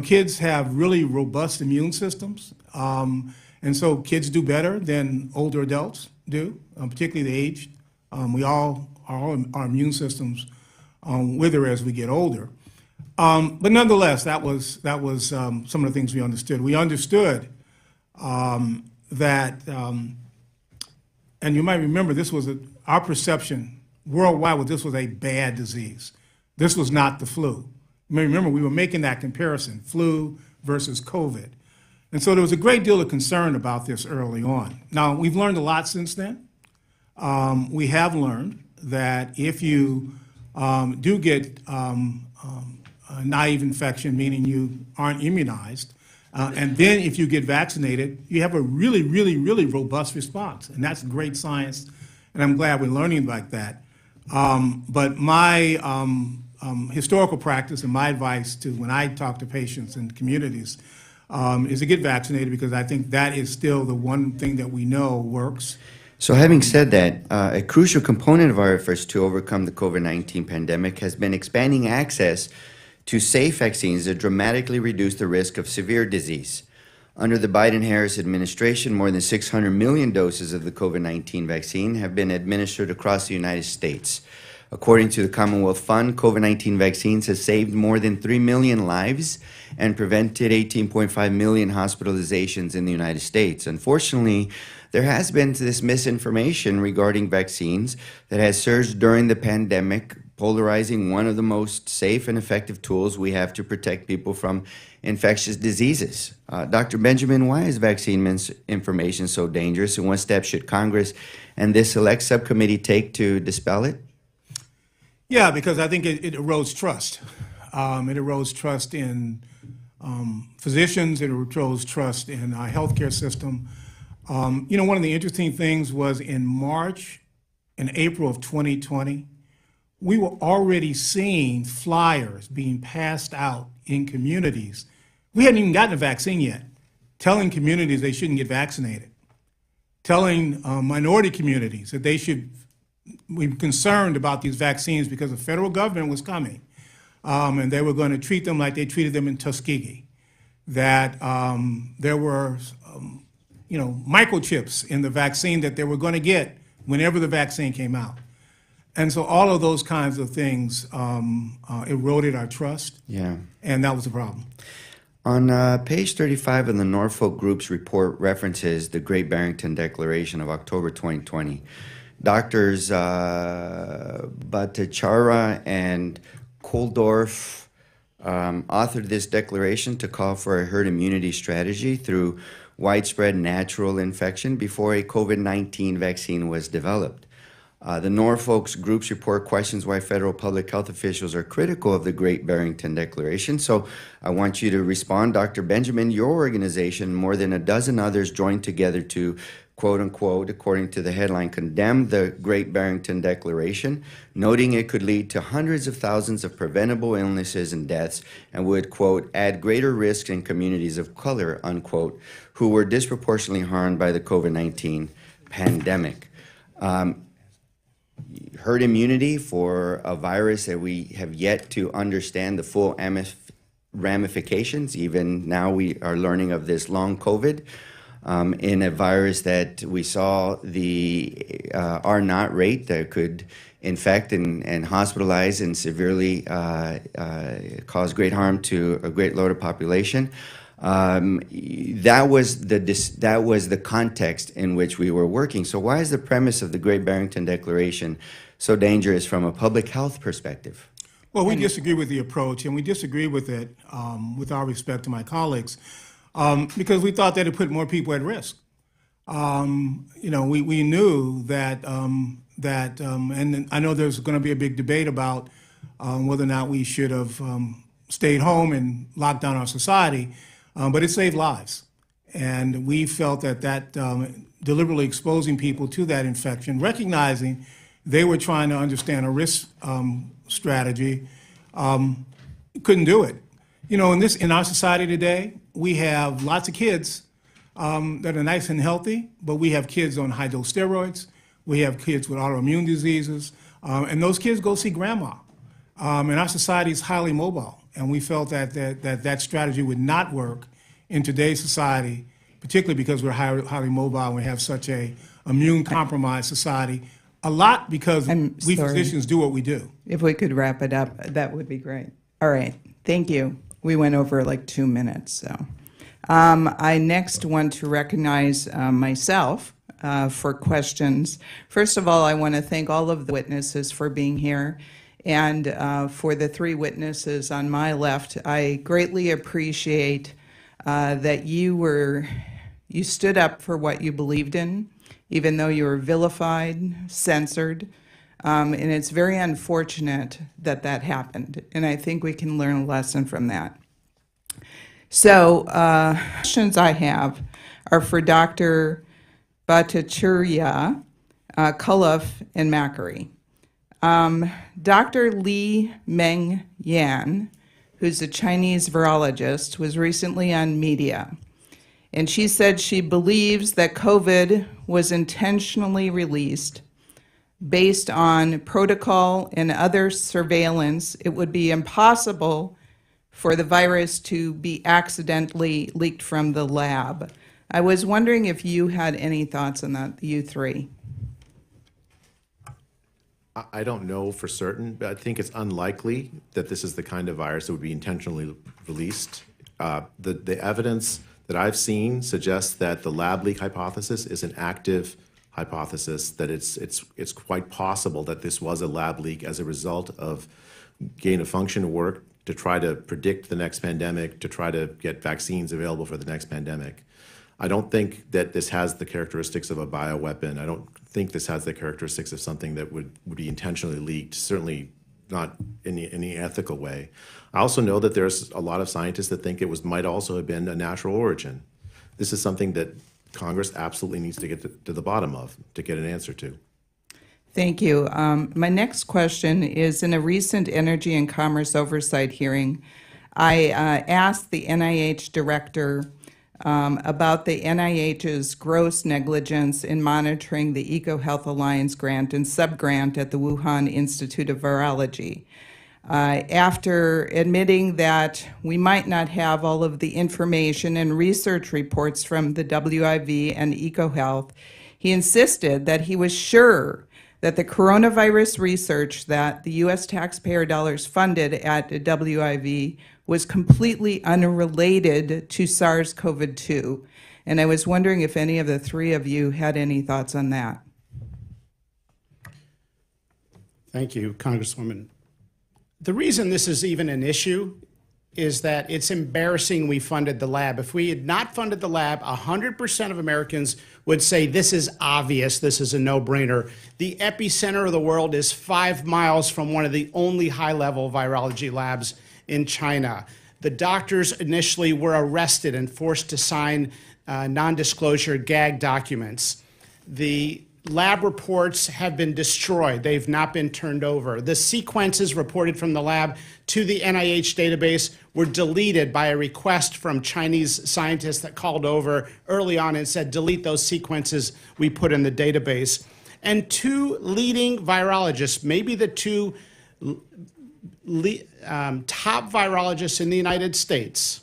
Kids have really robust immune systems. And so kids do better than older adults do, particularly the aged. Our immune systems wither as we get older. But nonetheless, that was some of the things we understood. We understood that, and you might remember, this was our perception worldwide was this was a bad disease. This was not the flu. You may remember we were making that comparison, flu versus COVID. And so there was a great deal of concern about this early on. Now, we've learned a lot since then. We have learned that if you do get a naive infection, meaning you aren't immunized, and then if you get vaccinated, you have a really, really, really robust response. And that's great science, and I'm glad we're learning like that. But my historical practice and my advice to when I talk to patients and communities is to get vaccinated, because I think that is still the one thing that we know works. So having said that, a crucial component of our efforts to overcome the COVID-19 pandemic has been expanding access to safe vaccines that dramatically reduce the risk of severe disease. Under the Biden-Harris administration, more than 600 million doses of the COVID-19 vaccine have been administered across the United States. According to the Commonwealth Fund, COVID-19 vaccines have saved more than 3 million lives and prevented 18.5 million hospitalizations in the United States. Unfortunately, there has been this misinformation regarding vaccines that has surged during the pandemic, polarizing one of the most safe and effective tools we have to protect people from infectious diseases. Dr. Benjamin, why is vaccine misinformation so dangerous, and what steps should Congress and this select subcommittee take to dispel it? Yeah, because I think it erodes trust. It erodes trust in physicians, it erodes trust in our healthcare system. One of the interesting things was in March and April of 2020, we were already seeing flyers being passed out in communities. We hadn't even gotten a vaccine yet, telling communities they shouldn't get vaccinated, telling minority communities that they should be concerned about these vaccines because the federal government was coming, and they were going to treat them like they treated them in Tuskegee, that there were microchips in the vaccine that they were going to get whenever the vaccine came out. And so all of those kinds of things eroded our trust. Yeah. And that was the problem. On page 35 of the Norfolk Group's report references the Great Barrington Declaration of October 2020. Doctors Bhattacharya and Koldorf authored this declaration to call for a herd immunity strategy through widespread natural infection before a COVID-19 vaccine was developed. The Norfolk's groups report questions why federal public health officials are critical of the Great Barrington Declaration. So I want you to respond. Dr. Benjamin, your organization, more than a dozen others, joined together to, quote unquote, according to the headline, condemn the Great Barrington Declaration, noting it could lead to hundreds of thousands of preventable illnesses and deaths and would, quote, add greater risks in communities of color, unquote, who were disproportionately harmed by the COVID-19 pandemic. Herd immunity for a virus that we have yet to understand the full ramifications. Even now we are learning of this long COVID in a virus that we saw the R0 rate that could infect and hospitalize and severely cause great harm to a great load of population. That was the context in which we were working. So why is the premise of the Great Barrington Declaration so dangerous from a public health perspective? Well, we disagree with the approach, and we disagree with it, with all respect to my colleagues, because we thought that it put more people at risk. We knew that, and I know there's going to be a big debate about whether or not we should have stayed home and locked down our society, but it saved lives. And we felt that deliberately exposing people to that infection, recognizing they were trying to understand a risk strategy, couldn't do it. In our society today, we have lots of kids that are nice and healthy, but we have kids on high-dose steroids. We have kids with autoimmune diseases, and those kids go see grandma. And our society is highly mobile, and we felt that strategy would not work in today's society, particularly because we're highly mobile and we have such a immune-compromised society. A lot because we physicians do what we do. If we could wrap it up, that would be great. All right, thank you. We went over like 2 minutes, so. I next want to recognize myself for questions. First of all, I want to thank all of the witnesses for being here. And for the 3 witnesses on my left, I greatly appreciate that you stood up for what you believed in, even though you were vilified, censored, and it's very unfortunate that that happened. And I think we can learn a lesson from that. So questions I have are for Dr. Bhattacharya, Koldorf, and McCary. Dr. Li Meng Yan, who's a Chinese virologist, was recently on media, and she said she believes that COVID was intentionally released based on protocol and other surveillance. It would be impossible for the virus to be accidentally leaked from the lab. I was wondering if you had any thoughts on that, you 3. I don't know for certain, but I think it's unlikely that this is the kind of virus that would be intentionally released. The evidence that I've seen suggests that the lab leak hypothesis is an active hypothesis, that it's quite possible that this was a lab leak as a result of gain-of-function work to try to predict the next pandemic, to try to get vaccines available for the next pandemic. I don't think that this has the characteristics of a bioweapon. I don't think this has the characteristics of something that would be intentionally leaked, certainly not in any ethical way. I also know that there's a lot of scientists that think it might also have been a natural origin. This is something that Congress absolutely needs to get to the bottom of, to get an answer to. Thank you. My next question is, in a recent Energy and Commerce Oversight hearing, I asked the NIH director about the NIH's gross negligence in monitoring the EcoHealth Alliance grant and subgrant at the Wuhan Institute of Virology. After admitting that we might not have all of the information and research reports from the WIV and EcoHealth, he insisted that he was sure that the coronavirus research that the U.S. taxpayer dollars funded at WIV was completely unrelated to SARS-CoV-2. And I was wondering if any of the 3 of you had any thoughts on that. Thank you, Congresswoman. The reason this is even an issue is that it's embarrassing we funded the lab. If we had not funded the lab, 100% of Americans would say this is obvious, this is a no-brainer. The epicenter of the world is 5 miles from one of the only high-level virology labs in China. The doctors initially were arrested and forced to sign non-disclosure gag documents. The lab reports have been destroyed. They've not been turned over. The sequences reported from the lab to the NIH database were deleted by a request from Chinese scientists that called over early on and said, delete those sequences we put in the database. And 2 leading virologists, maybe the 2 top virologists in the United States,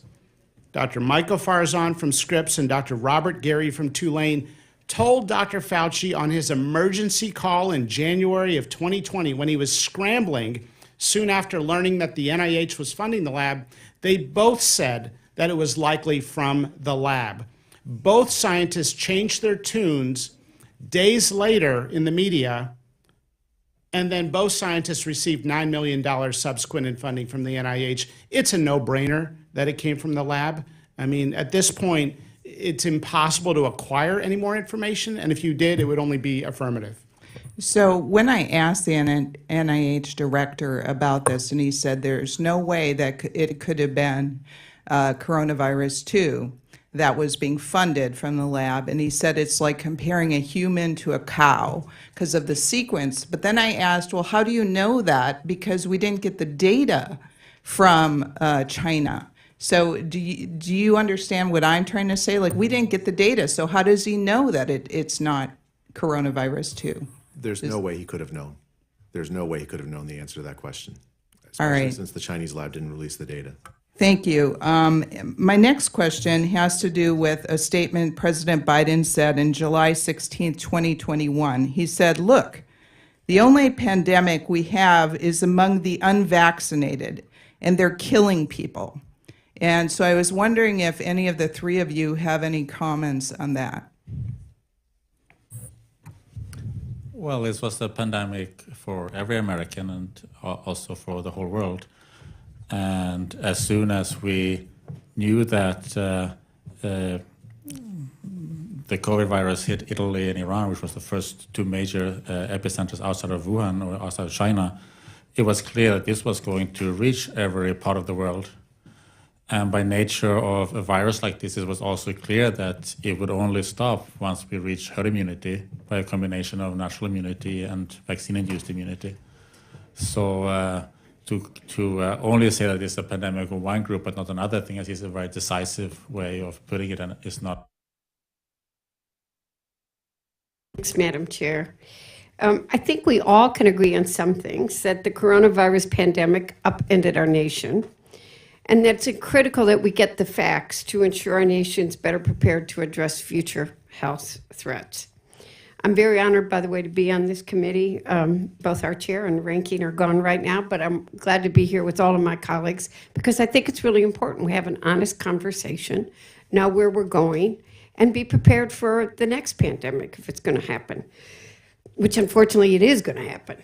Dr. Michael Farzan from Scripps and Dr. Robert Gary from Tulane, told Dr. Fauci on his emergency call in January of 2020, when he was scrambling soon after learning that the NIH was funding the lab, they both said that it was likely from the lab. Both scientists changed their tunes days later in the media, and then both scientists received $9 million subsequent in funding from the NIH. It's a no-brainer that it came from the lab. I mean, at this point, it's impossible to acquire any more information, and if you did, it would only be affirmative. So when I asked the NIH director about this, and he said there's no way that it could have been coronavirus 2 that was being funded from the lab, and he said it's like comparing a human to a cow because of the sequence. But then I asked, well, how do you know that? Because we didn't get the data from China. So do you understand what I'm trying to say? Like, we didn't get the data, so how does he know that it's not coronavirus 2? There's no way he could have known. There's no way he could have known the answer to that question, All especially right. since the Chinese lab didn't release the data. Thank you. My next question has to do with a statement President Biden said in July 16, 2021. He said, look, the only pandemic we have is among the unvaccinated, and they're killing people. And so I was wondering if any of the 3 of you have any comments on that. Well, this was a pandemic for every American and also for the whole world. And as soon as we knew that the COVID virus hit Italy and Iran, which was the first 2 major epicenters outside of Wuhan or outside of China, it was clear that this was going to reach every part of the world. And by nature of a virus like this, it was also clear that it would only stop once we reach herd immunity by a combination of natural immunity and vaccine-induced immunity. So to only say that it's a pandemic of one group but not another thing is a very decisive way of putting it, and it's not. Thanks, Madam Chair. I think we all can agree on some things, that the coronavirus pandemic upended our nation, and that it's critical that we get the facts to ensure our nation's better prepared to address future health threats. I'm very honored, by the way, to be on this committee. Both our chair and ranking are gone right now, but I'm glad to be here with all of my colleagues because I think it's really important we have an honest conversation, know where we're going, and be prepared for the next pandemic if it's going to happen, which unfortunately it is going to happen.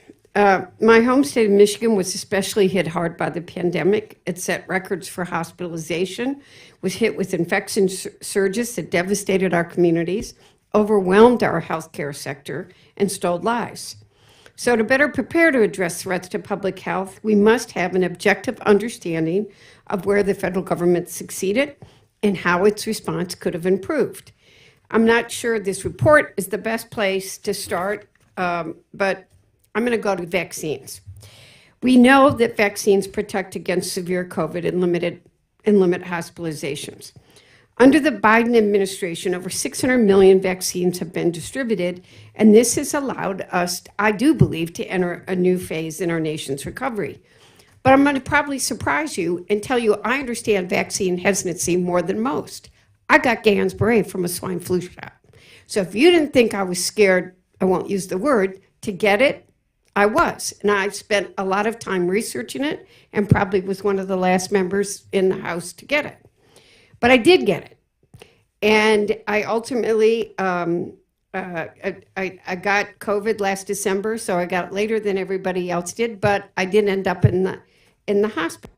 My home state of Michigan was especially hit hard by the pandemic. It set records for hospitalization, was hit with infection surges that devastated our communities, overwhelmed our healthcare sector, and stole lives. So to better prepare to address threats to public health, we must have an objective understanding of where the federal government succeeded and how its response could have improved. I'm not sure this report is the best place to start, but I'm going to go to vaccines. We know that vaccines protect against severe COVID and limit hospitalizations. Under the Biden administration, over 600 million vaccines have been distributed, and this has allowed us, I do believe, to enter a new phase in our nation's recovery. But I'm going to probably surprise you and tell you I understand vaccine hesitancy more than most. I got Guillain-Barré from a swine flu shot. So if you didn't think I was scared, I won't use the word, to get it, I was. And I spent a lot of time researching it and probably was one of the last members in the House to get it. But I did get it. And I ultimately, I got COVID last December, so I got it later than everybody else did, but I didn't end up in the hospital.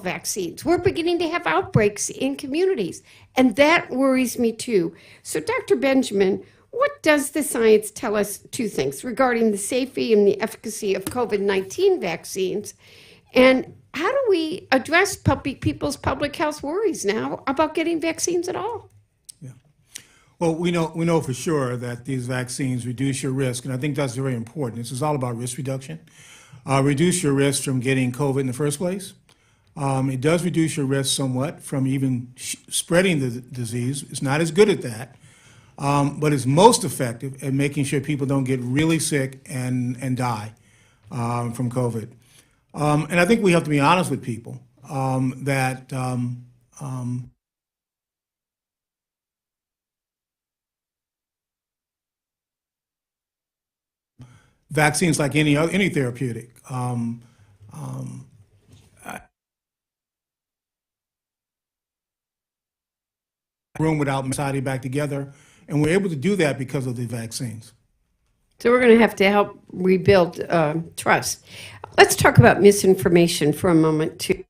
vaccines. We're beginning to have outbreaks in communities, and that worries me too. So, Dr. Benjamin, what does the science tell us? Two things regarding the safety and the efficacy of COVID-19 vaccines, and how do we address people's public health worries now about getting vaccines at all? Well, we know for sure that these vaccines reduce your risk, and I think that's very important. This is all about risk reduction. Reduce your risk from getting COVID in the first place. It does reduce your risk somewhat from even spreading the disease. It's not as good at that, but it's most effective at making sure people don't get really sick and die from COVID. And I think we have to be honest with people that vaccines, like any therapeutic, room without society back together, and we're able to do that because of the vaccines. So we're going to help rebuild trust. Let's talk about misinformation for a moment too.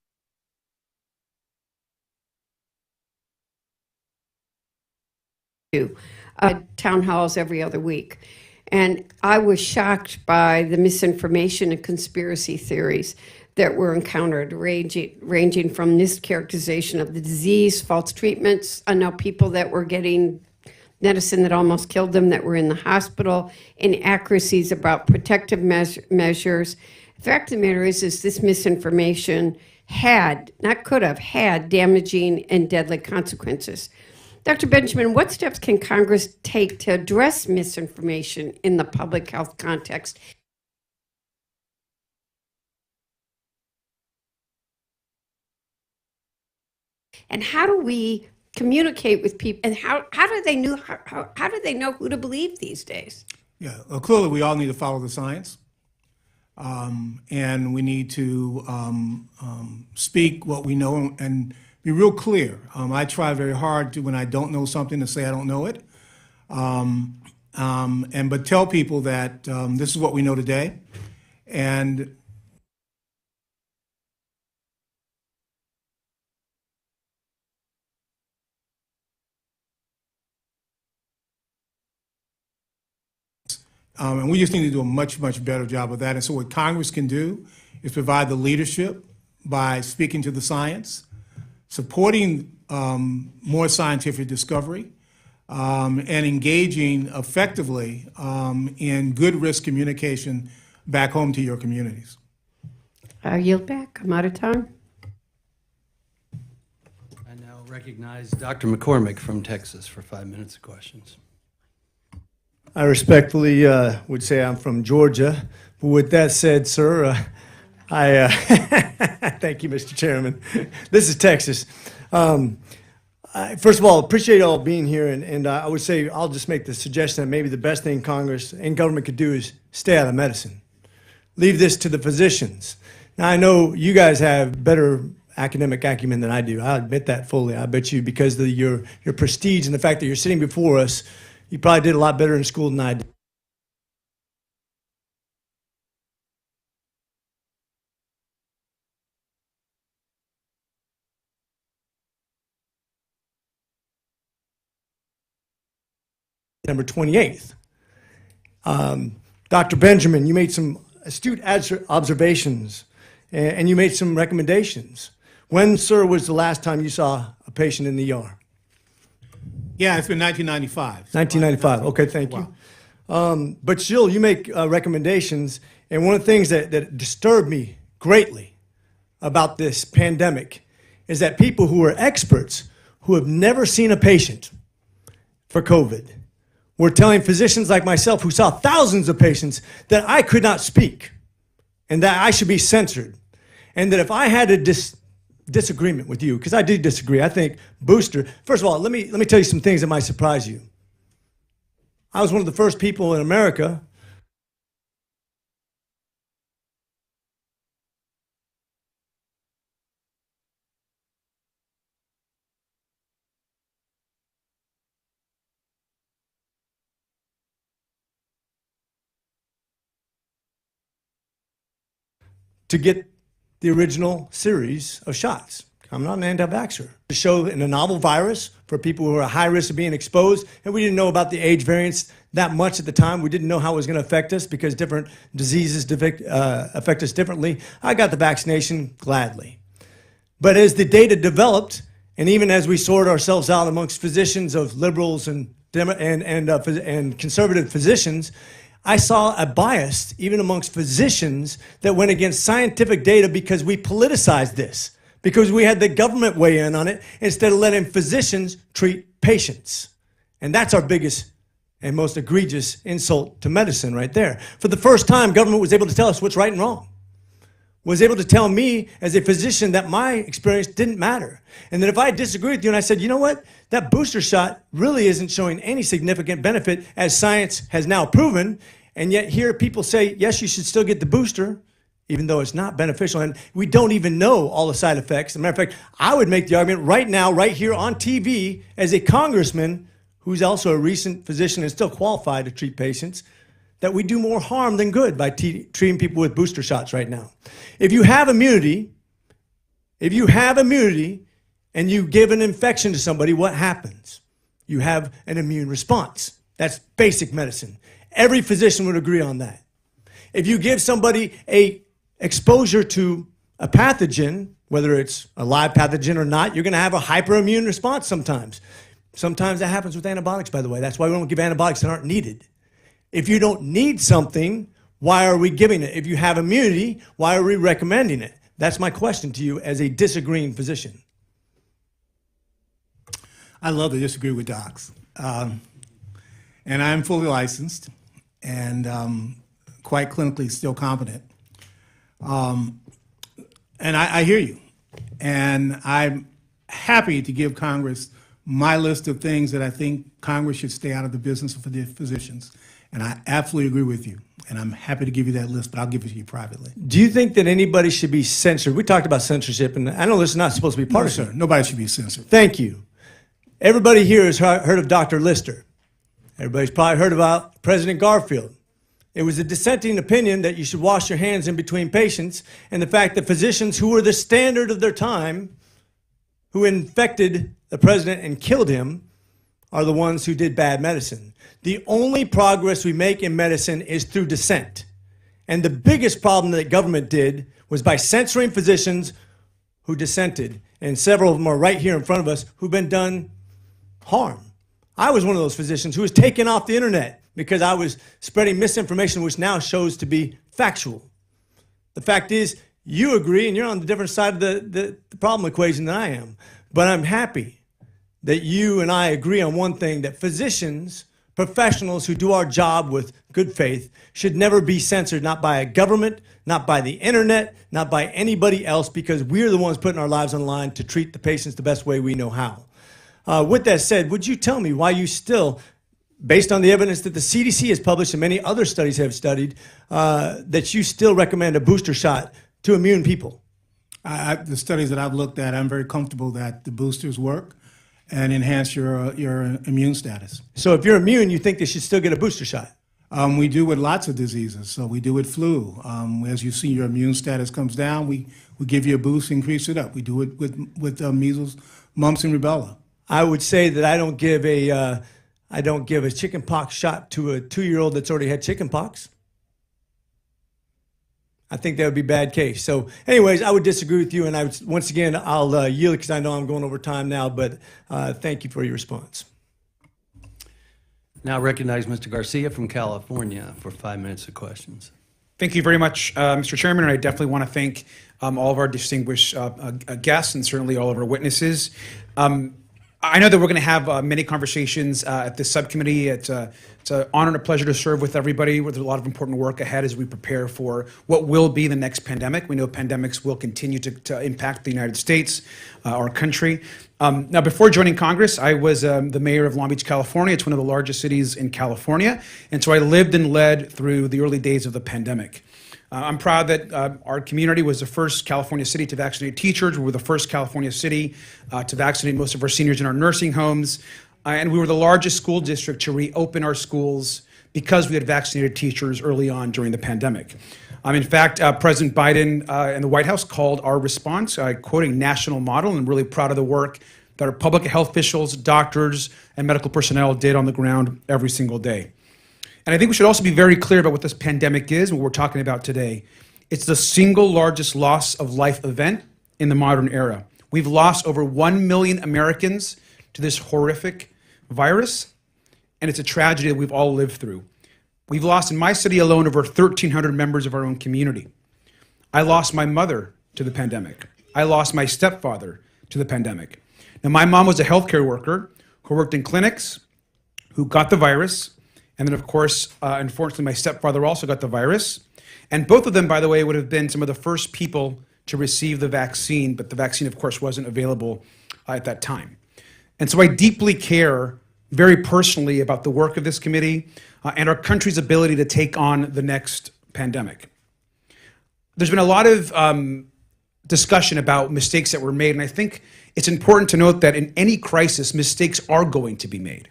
Town halls every other week. And I was shocked by the misinformation and conspiracy theories that were encountered, ranging from mischaracterization of the disease, false treatments. I know people that were getting medicine that almost killed them that were in the hospital, inaccuracies about protective measures. The fact of the matter is this misinformation had damaging and deadly consequences. Dr. Benjamin, what steps can Congress take to address misinformation in the public health context? And how do we communicate with people? And how do they know who to believe these days? Yeah, well, clearly we all need to follow the science, and we need to speak what we know and be real clear. I try very hard when I don't know something to say I don't know it, but tell people that this is what we know today, and we just need to do a much better job of that. And so what Congress can do is provide the leadership by speaking to the science, supporting more scientific discovery, and engaging effectively in good risk communication back home to your communities. I yield back. I'm out of time. I now recognize Dr. McCormick from Texas for 5 minutes of questions. I respectfully would say I'm from Georgia. But with that said, sir, I thank you, Mr. Chairman. This is Texas. First of all, appreciate y'all being here, and I would say I'll just make the suggestion that maybe the best thing Congress and government could do is stay out of medicine. Leave this to the physicians. Now, I know you guys have better academic acumen than I do. I admit that fully. I bet you because of your prestige and the fact that you're sitting before us, you probably did a lot better in school than I did. September 28th. Dr. Benjamin, you made some astute observations and you made some recommendations. When, sir, was the last time you saw a patient in the ER? Yeah, it's been 1995. 1995. Okay, thank you. But still, you make recommendations, and one of the things that disturbed me greatly about this pandemic is that people who are experts, who have never seen a patient for COVID, were telling physicians like myself, who saw thousands of patients, that I could not speak and that I should be censored, and that if I had a disagreement with you, because I do disagree. I think booster, first of all, let me tell you some things that might surprise you. I was one of the first people in America to get the original series of shots. I'm not an anti-vaxxer. To show in a novel virus for people who are at high risk of being exposed, and we didn't know about the age variants that much at the time. We didn't know how it was going to affect us because different diseases affect us differently. I got the vaccination gladly. But as the data developed, and even as we sorted ourselves out amongst physicians of liberals and conservative physicians, I saw a bias even amongst physicians that went against scientific data because we politicized this, because we had the government weigh in on it instead of letting physicians treat patients. And that's our biggest and most egregious insult to medicine right there. For the first time, government was able to tell us what's right and wrong. Was able to tell me as a physician that my experience didn't matter. And that if I disagree with you and I said, you know what, that booster shot really isn't showing any significant benefit as science has now proven, and yet here people say, yes, you should still get the booster, even though it's not beneficial, and we don't even know all the side effects. As a matter of fact, I would make the argument right now, right here on TV, as a congressman who's also a recent physician and still qualified to treat patients, that we do more harm than good by treating people with booster shots right now. If you have immunity and you give an infection to somebody, what happens? You have an immune response. That's basic medicine. Every physician would agree on that. If you give somebody a exposure to a pathogen, whether it's a live pathogen or not, you're going to have a hyperimmune response sometimes. Sometimes that happens with antibiotics, by the way. That's why we don't give antibiotics that aren't needed. If you don't need something, why are we giving it? If you have immunity, why are we recommending it? That's my question to you as a disagreeing physician. I love to disagree with docs. And I'm fully licensed and quite clinically still competent. And I hear you. And I'm happy to give Congress my list of things that I think Congress should stay out of the business of the physicians. And I absolutely agree with you. And I'm happy to give you that list, but I'll give it to you privately. Do you think that anybody should be censored? We talked about censorship, and I know this is not supposed to be partisan. No, sir. Nobody should be censored. Thank you. Everybody here has heard of Dr. Lister. Everybody's probably heard about President Garfield. It was a dissenting opinion that you should wash your hands in between patients, and the fact that physicians who were the standard of their time, who infected the president and killed him, are the ones who did bad medicine. The only progress we make in medicine is through dissent. And the biggest problem that government did was by censoring physicians who dissented. And several of them are right here in front of us who've been done harm. I was one of those physicians who was taken off the internet because I was spreading misinformation, which now shows to be factual. The fact is, you agree, and you're on the different side of the problem equation than I am. But I'm happy that you and I agree on one thing, that physicians, professionals who do our job with good faith, should never be censored, not by a government, not by the internet, not by anybody else, because we're the ones putting our lives on the line to treat the patients the best way we know how. With that said, would you tell me why you still, based on the evidence that the CDC has published and many other studies have studied, that you still recommend a booster shot to immune people? The studies that I've looked at, I'm very comfortable that the boosters work and enhance your immune status. So if you're immune, you think they should still get a booster shot? We do with lots of diseases. So we do with flu. As you see your immune status comes down, we give you a boost, increase it up. We do it with measles, mumps, and rubella. I would say that I don't give a chicken pox shot to a 2-year-old that's already had chicken pox. I think that would be a bad case. So anyways, I would disagree with you, and once again, I'll yield because I know I'm going over time now, but thank you for your response. Now recognize Mr. Garcia from California for 5 minutes of questions. Thank you very much, Mr. Chairman, and I definitely want to thank all of our distinguished guests and certainly all of our witnesses. I know that we're going to have many conversations at this subcommittee. It's an honor and a pleasure to serve with everybody. There's a lot of important work ahead as we prepare for what will be the next pandemic. We know pandemics will continue to impact the United States, our country. Now, before joining Congress, I was the mayor of Long Beach, California. It's one of the largest cities in California. And so I lived and led through the early days of the pandemic. I'm proud that our community was the first California city to vaccinate teachers. We were the first California city to vaccinate most of our seniors in our nursing homes. And we were the largest school district to reopen our schools because we had vaccinated teachers early on during the pandemic. In fact, President Biden and the White House called our response, quoting, national model, and really proud of the work that our public health officials, doctors, and medical personnel did on the ground every single day. And I think we should also be very clear about what this pandemic is and what we're talking about today. It's the single largest loss of life event in the modern era. We've lost over 1 million Americans to this horrific virus, and it's a tragedy that we've all lived through. We've lost in my city alone over 1,300 members of our own community. I lost my mother to the pandemic. I lost my stepfather to the pandemic. Now, my mom was a healthcare worker who worked in clinics, who got the virus, and then, of course, unfortunately, my stepfather also got the virus. And both of them, by the way, would have been some of the first people to receive the vaccine, but the vaccine, of course, wasn't available at that time. And so I deeply care very personally about the work of this committee and our country's ability to take on the next pandemic. There's been a lot of discussion about mistakes that were made, and I think it's important to note that in any crisis, mistakes are going to be made.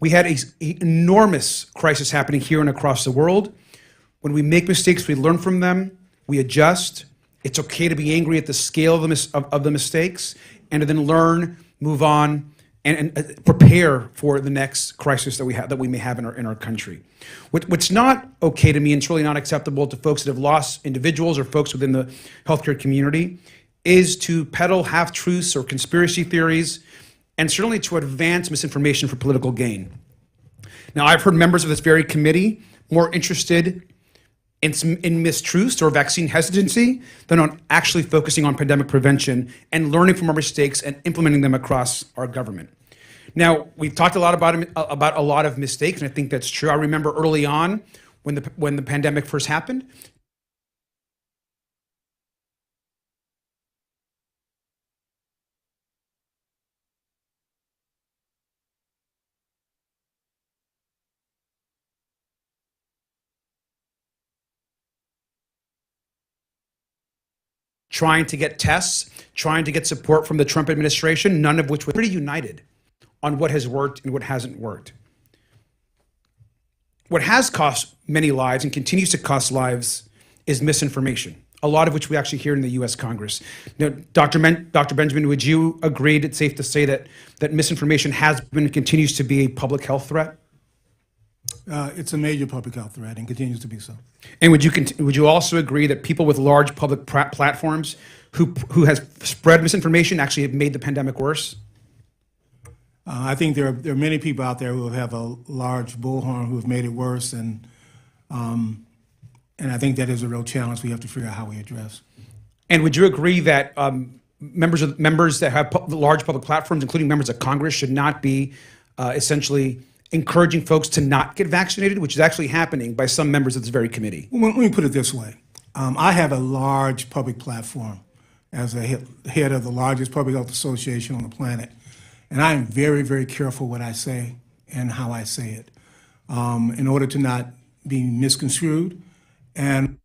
We had an enormous crisis happening here and across the world. When we make mistakes, we learn from them, we adjust. It's okay to be angry at the scale of the mistakes, and to then learn, move on, and prepare for the next crisis that we may have in our country. What's not okay to me, and it's really not acceptable to folks that have lost individuals or folks within the healthcare community, is to peddle half-truths or conspiracy theories, and certainly to advance misinformation for political gain. Now, I've heard members of this very committee more interested in mistruths or vaccine hesitancy than on actually focusing on pandemic prevention and learning from our mistakes and implementing them across our government. Now, we've talked a lot about a lot of mistakes, and I think that's true. I remember early on when the pandemic first happened, trying to get tests, trying to get support from the Trump administration, none of which was pretty united on what has worked and what hasn't worked. What has cost many lives and continues to cost lives is misinformation, a lot of which we actually hear in the U.S. Congress. Now, Dr. Benjamin, would you agree it's safe to say that misinformation has been and continues to be a public health threat? It's a major public health threat and continues to be so. And would you also agree that people with large public platforms who has spread misinformation actually have made the pandemic worse? I think there are many people out there who have a large bullhorn who have made it worse, and I think that is a real challenge we have to figure out how we address. And would you agree that members that have large public platforms, including members of Congress, should not be essentially encouraging folks to not get vaccinated, which is actually happening by some members of this very committee? Well, let me put it this way. I have a large public platform as a head of the largest public health association on the planet, and I am very, very careful what I say and how I say it in order to not be misconstrued. And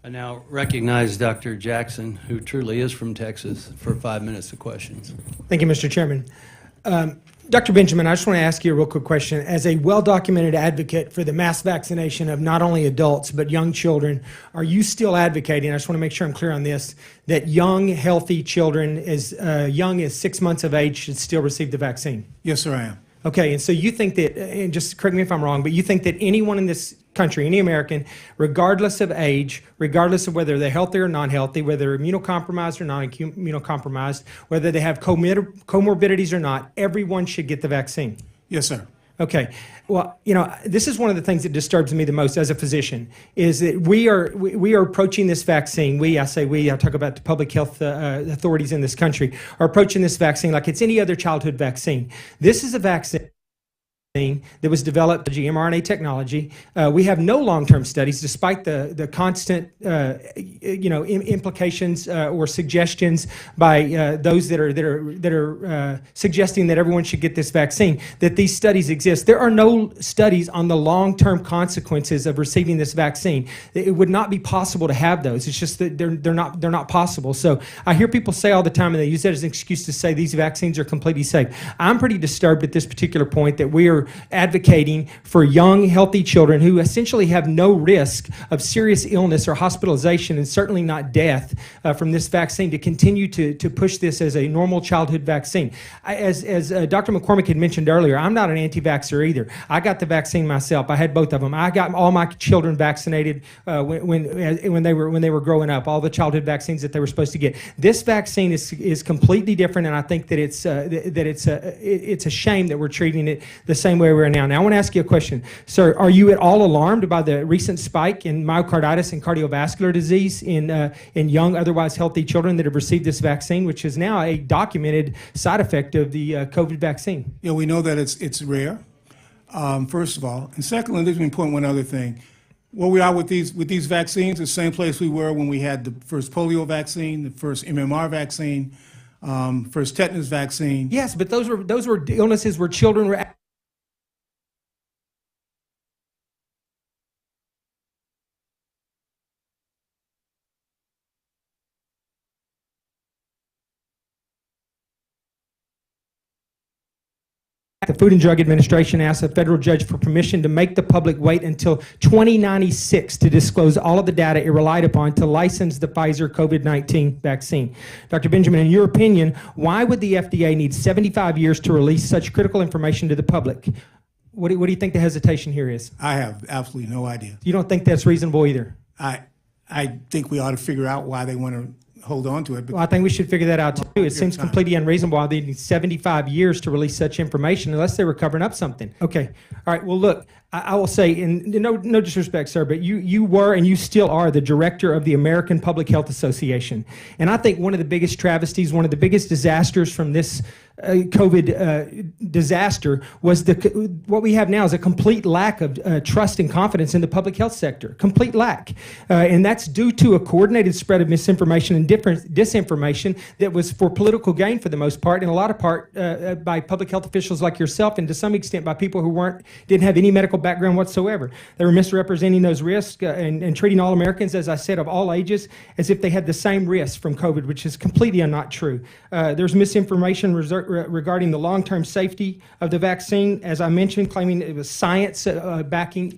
I now recognize Dr. Jackson, who truly is from Texas, for 5 minutes of questions. Thank you, Mr. Chairman. Dr. Benjamin, I just want to ask you a real quick question. As a well-documented advocate for the mass vaccination of not only adults but young children, are you still advocating, I just want to make sure I'm clear on this, that young, healthy children as young as 6 months of age should still receive the vaccine? yes, sir, I am. Okay, and so you think that, and just correct me if I'm wrong, but you think that anyone in this country, any American, regardless of age, regardless of whether they're healthy or non-healthy, whether they're immunocompromised or non-immunocompromised, whether they have comorbidities or not, everyone should get the vaccine? Yes, sir. Okay. Well, this is one of the things that disturbs me the most as a physician is that we are approaching this vaccine. I talk about the public health authorities in this country are approaching this vaccine like it's any other childhood vaccine. This is a vaccine that was developed with mRNA technology. We have no long-term studies, despite the constant, implications or suggestions by those that are suggesting that everyone should get this vaccine. That these studies exist. There are no studies on the long-term consequences of receiving this vaccine. It would not be possible to have those. It's just that they're not possible. So I hear people say all the time, and they use that as an excuse to say these vaccines are completely safe. I'm pretty disturbed at this particular point that we are advocating for young, healthy children who essentially have no risk of serious illness or hospitalization, and certainly not death from this vaccine, to continue to push this as a normal childhood vaccine. As Dr. McCormick had mentioned earlier, I'm not an anti-vaxxer either. I got the vaccine myself. I had both of them. I got all my children vaccinated when they were growing up, all the childhood vaccines that they were supposed to get. This vaccine is completely different, and I think that it's a shame that we're treating it the same way we are now. Now, I want to ask you a question. Sir, are you at all alarmed by the recent spike in myocarditis and cardiovascular disease in young, otherwise healthy children that have received this vaccine, which is now a documented side effect of the COVID vaccine? Yeah, we know that it's rare, first of all. And secondly, let me point one other thing. Where we are with these vaccines, the same place we were when we had the first polio vaccine, the first MMR vaccine, first tetanus vaccine. Yes, but those were illnesses where children were The Food and Drug Administration asked a federal judge for permission to make the public wait until 2096 to disclose all of the data it relied upon to license the Pfizer COVID-19 vaccine. Dr. Benjamin, in your opinion, why would the FDA need 75 years to release such critical information to the public? What do you think the hesitation here is? I have absolutely no idea. You don't think that's reasonable either? I think we ought to figure out why they want to hold on to it. Well, I think we should figure that out too. It seems completely unreasonable why they need 75 years to release such information unless they were covering up something. Okay. All right. Well, look, I will say, and no disrespect, sir, but you were and you still are the director of the American Public Health Association. And I think one of the biggest travesties, one of the biggest disasters from this COVID disaster was what we have now is a complete lack of trust and confidence in the public health sector. Complete lack. And that's due to a coordinated spread of misinformation and disinformation that was for political gain for the most part, and a lot of part by public health officials like yourself, and to some extent by people who didn't have any medical background whatsoever. They were misrepresenting those risks and treating all Americans, as I said, of all ages, as if they had the same risk from COVID, which is completely not true. There's misinformation regarding the long-term safety of the vaccine, as I mentioned, claiming it was science backing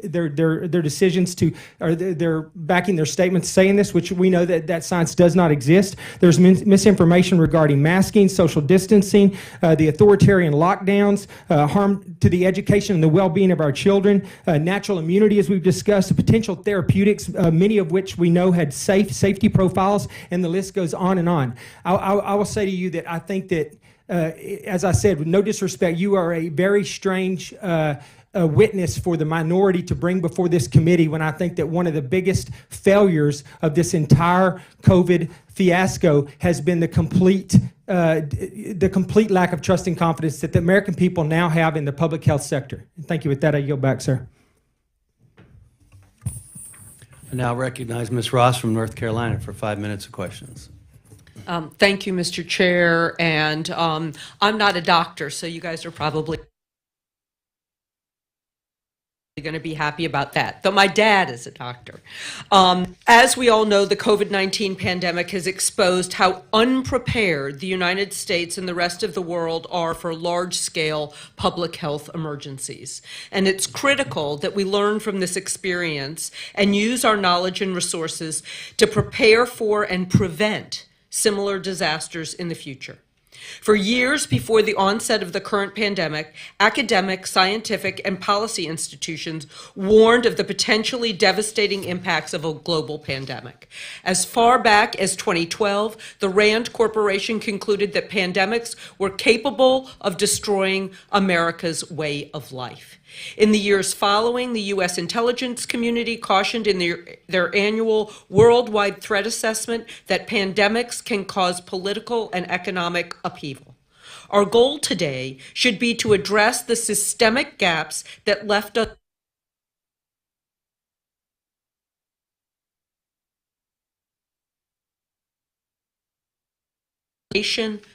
their decisions they're backing their statements saying this, which we know that science does not exist. There's misinformation regarding masking, social distancing, the authoritarian lockdowns, harm to the education and the well-being of our children, natural immunity, as we've discussed, the potential therapeutics, many of which we know had safety profiles, and the list goes on and on. I will say to you that I think that, as I said, with no disrespect, you are a very strange witness for the minority to bring before this committee, when I think that one of the biggest failures of this entire COVID fiasco has been the complete lack of trust and confidence that the American people now have in the public health sector. Thank you. With that, I yield back, sir. I now recognize Ms. Ross from North Carolina for 5 minutes of questions. Thank you, Mr. Chair. And I'm not a doctor, so you guys are probably going to be happy about that, though my dad is a doctor. As we all know, the COVID-19 pandemic has exposed how unprepared the United States and the rest of the world are for large-scale public health emergencies. And it's critical that we learn from this experience and use our knowledge and resources to prepare for and prevent similar disasters in the future. For years before the onset of the current pandemic, academic, scientific, and policy institutions warned of the potentially devastating impacts of a global pandemic. As far back as 2012, the Rand Corporation concluded that pandemics were capable of destroying America's way of life. In the years following, the U.S. intelligence community cautioned in their annual worldwide threat assessment that pandemics can cause political and economic upheaval. Our goal today should be to address the systemic gaps that left us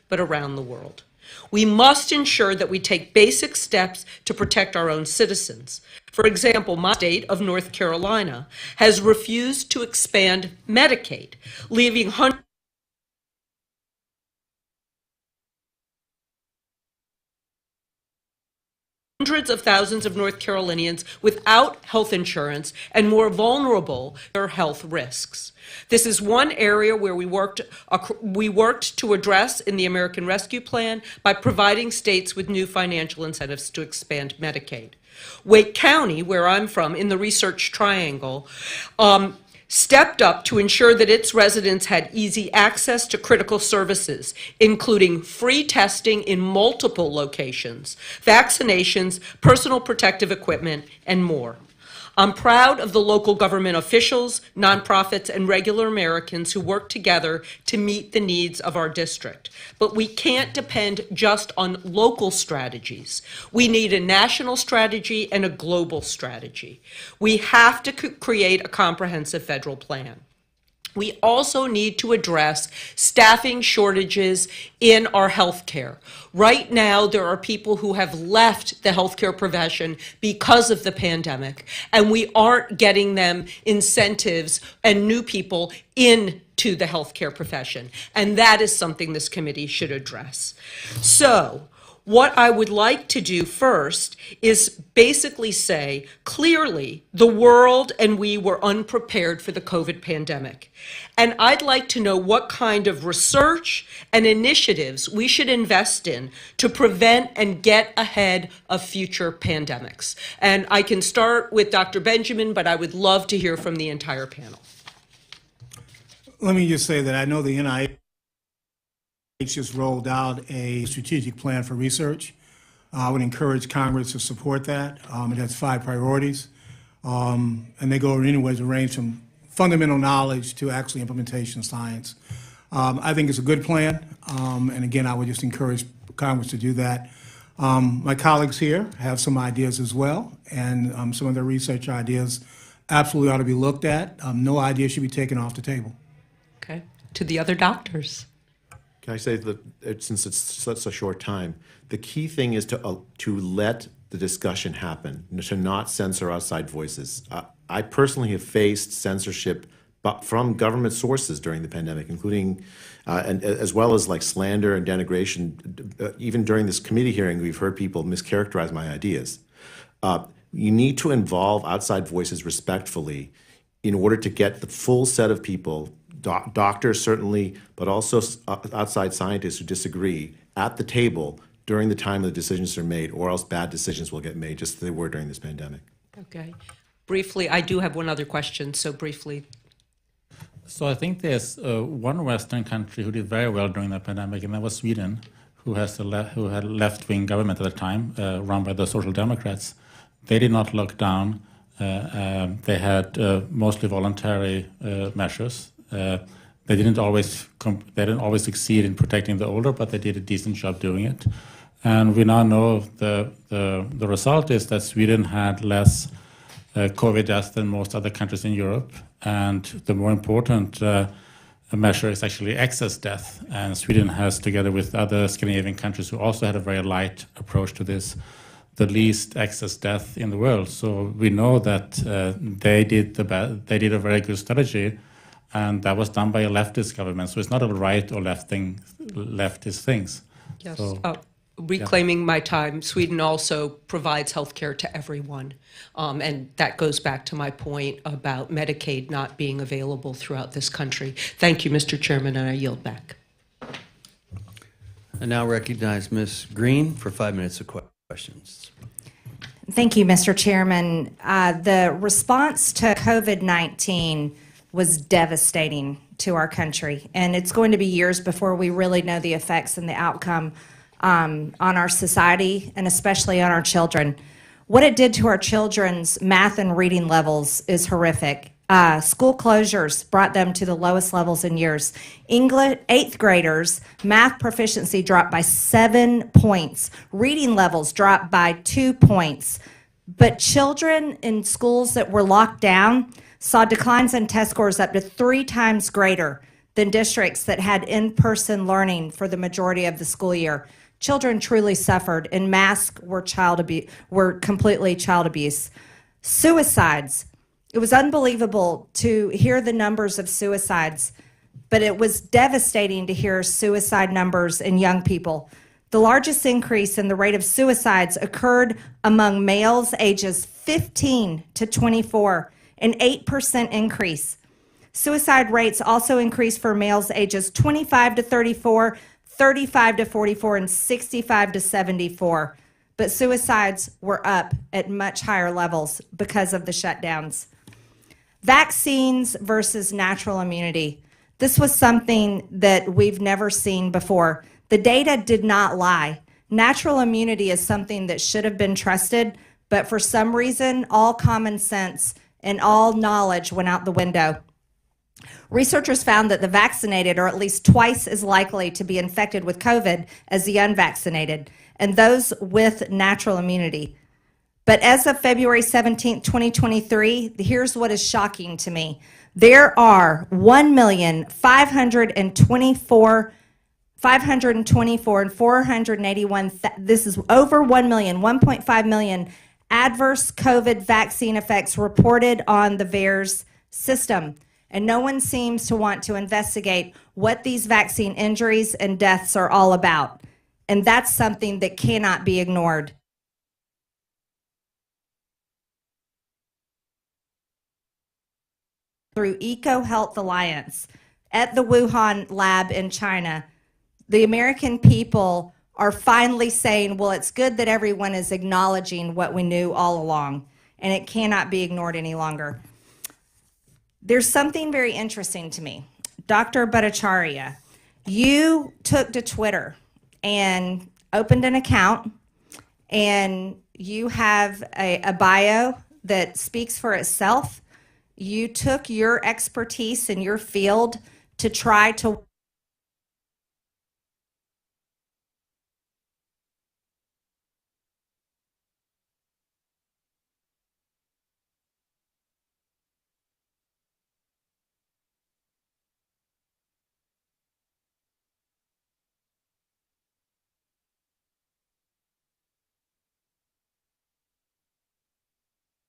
but around the world. We must ensure that we take basic steps to protect our own citizens. For example, my state of North Carolina has refused to expand Medicaid, leaving hundreds of thousands of North Carolinians without health insurance and more vulnerable to their health risks. This is one area where we worked to address in the American Rescue Plan by providing states with new financial incentives to expand Medicaid. Wake County, where I'm from, in the Research Triangle, stepped up to ensure that its residents had easy access to critical services, including free testing in multiple locations, vaccinations, personal protective equipment, and more. I'm proud of the local government officials, nonprofits, and regular Americans who work together to meet the needs of our district. But we can't depend just on local strategies. We need a national strategy and a global strategy. We have to create a comprehensive federal plan. We also need to address staffing shortages in our healthcare. Right now, there are people who have left the healthcare profession because of the pandemic, and we aren't getting them incentives and new people into the healthcare profession. And that is something this committee should address. So, what I would like to do first is basically say, clearly, the world and we were unprepared for the COVID pandemic. And I'd like to know what kind of research and initiatives we should invest in to prevent and get ahead of future pandemics. And I can start with Dr. Benjamin, but I would love to hear from the entire panel. Let me just say that I know the NIH just rolled out a strategic plan for research. I would encourage Congress to support that. It has 5 priorities, and they go in any ways to range from fundamental knowledge to actually implementation science. I think it's a good plan, and again, I would just encourage Congress to do that. My colleagues here have some ideas as well, and some of their research ideas absolutely ought to be looked at. No idea should be taken off the table. Okay, to the other doctors. Can I say that since it's such a short time, the key thing is to let the discussion happen, to not censor outside voices. I personally have faced censorship from government sources during the pandemic, including, and as well as like slander and denigration. Even during this committee hearing, we've heard people mischaracterize my ideas. You need to involve outside voices respectfully in order to get the full set of people, doctors certainly, but also outside scientists who disagree at the table during the time the decisions are made, or else bad decisions will get made, just as they were during this pandemic. Okay. Briefly, I do have one other question, so briefly. So I think there's one Western country who did very well during the pandemic, and that was Sweden, who had a left-wing government at the time, run by the Social Democrats. They did not lock down. They had mostly voluntary measures. They didn't always succeed in protecting the older, but they did a decent job doing it. And we now know the result is that Sweden had less COVID deaths than most other countries in Europe. And the more important measure is actually excess death. And Sweden has, together with other Scandinavian countries who also had a very light approach to this, the least excess death in the world. So we know that they did a very good strategy. And that was done by a leftist government. So it's not a right or leftist things. Yes. So, reclaiming my time, Sweden also provides health care to everyone. And that goes back to my point about Medicaid not being available throughout this country. Thank you, Mr. Chairman, and I yield back. I now recognize Ms. Green for 5 minutes of questions. Thank you, Mr. Chairman. The response to COVID-19 was devastating to our country, and it's going to be years before we really know the effects and the outcome on our society, and especially on our children. What it did to our children's math and reading levels is horrific. School closures brought them to the lowest levels in years. English 8th graders' math proficiency dropped by 7 points. Reading levels dropped by 2 points. But children in schools that were locked down saw declines in test scores up to 3 times greater than districts that had in-person learning for the majority of the school year. Children truly suffered, and masks were completely child abuse. Suicides. It was unbelievable to hear the numbers of suicides, but it was devastating to hear suicide numbers in young people. The largest increase in the rate of suicides occurred among males ages 15 to 24, an 8% increase. Suicide rates also increased for males ages 25 to 34, 35 to 44, and 65 to 74. But suicides were up at much higher levels because of the shutdowns. Vaccines versus natural immunity. This was something that we've never seen before. The data did not lie. Natural immunity is something that should have been trusted, but for some reason, all common sense and all knowledge went out the window. Researchers found that the vaccinated are at least twice as likely to be infected with COVID as the unvaccinated, and those with natural immunity. But as of February 17, 2023, here's what is shocking to me. There are 1,524,481, this is over 1 million, 1.5 million adverse COVID vaccine effects reported on the VAERS system. And no one seems to want to investigate what these vaccine injuries and deaths are all about. And that's something that cannot be ignored. Through EcoHealth Alliance at the Wuhan lab in China, the American people are finally saying, well, it's good that everyone is acknowledging what we knew all along, and it cannot be ignored any longer. There's something very interesting to me. Dr. Bhattacharya, you took to Twitter and opened an account, and you have a bio that speaks for itself. You took your expertise in your field to try to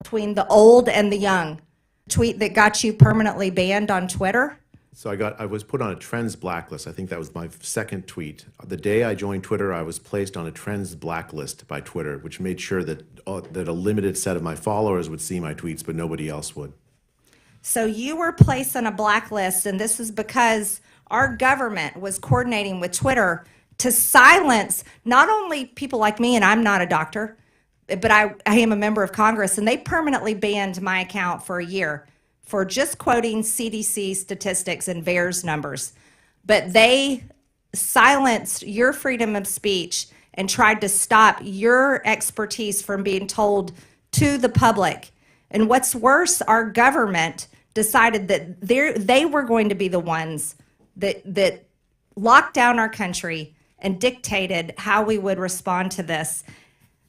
between the old and the young. Tweet that got you permanently banned on Twitter? So I was put on a trends blacklist. I think that was my second tweet. The day I joined Twitter, I was placed on a trends blacklist by Twitter, which made sure that a limited set of my followers would see my tweets, but nobody else would. So you were placed on a blacklist, and this is because our government was coordinating with Twitter to silence not only people like me, and I'm not a doctor, but I am a member of Congress, and they permanently banned my account for a year for just quoting CDC statistics and VAERS numbers. But they silenced your freedom of speech and tried to stop your expertise from being told to the public. And what's worse, our government decided that they were going to be the ones that locked down our country and dictated how we would respond to this.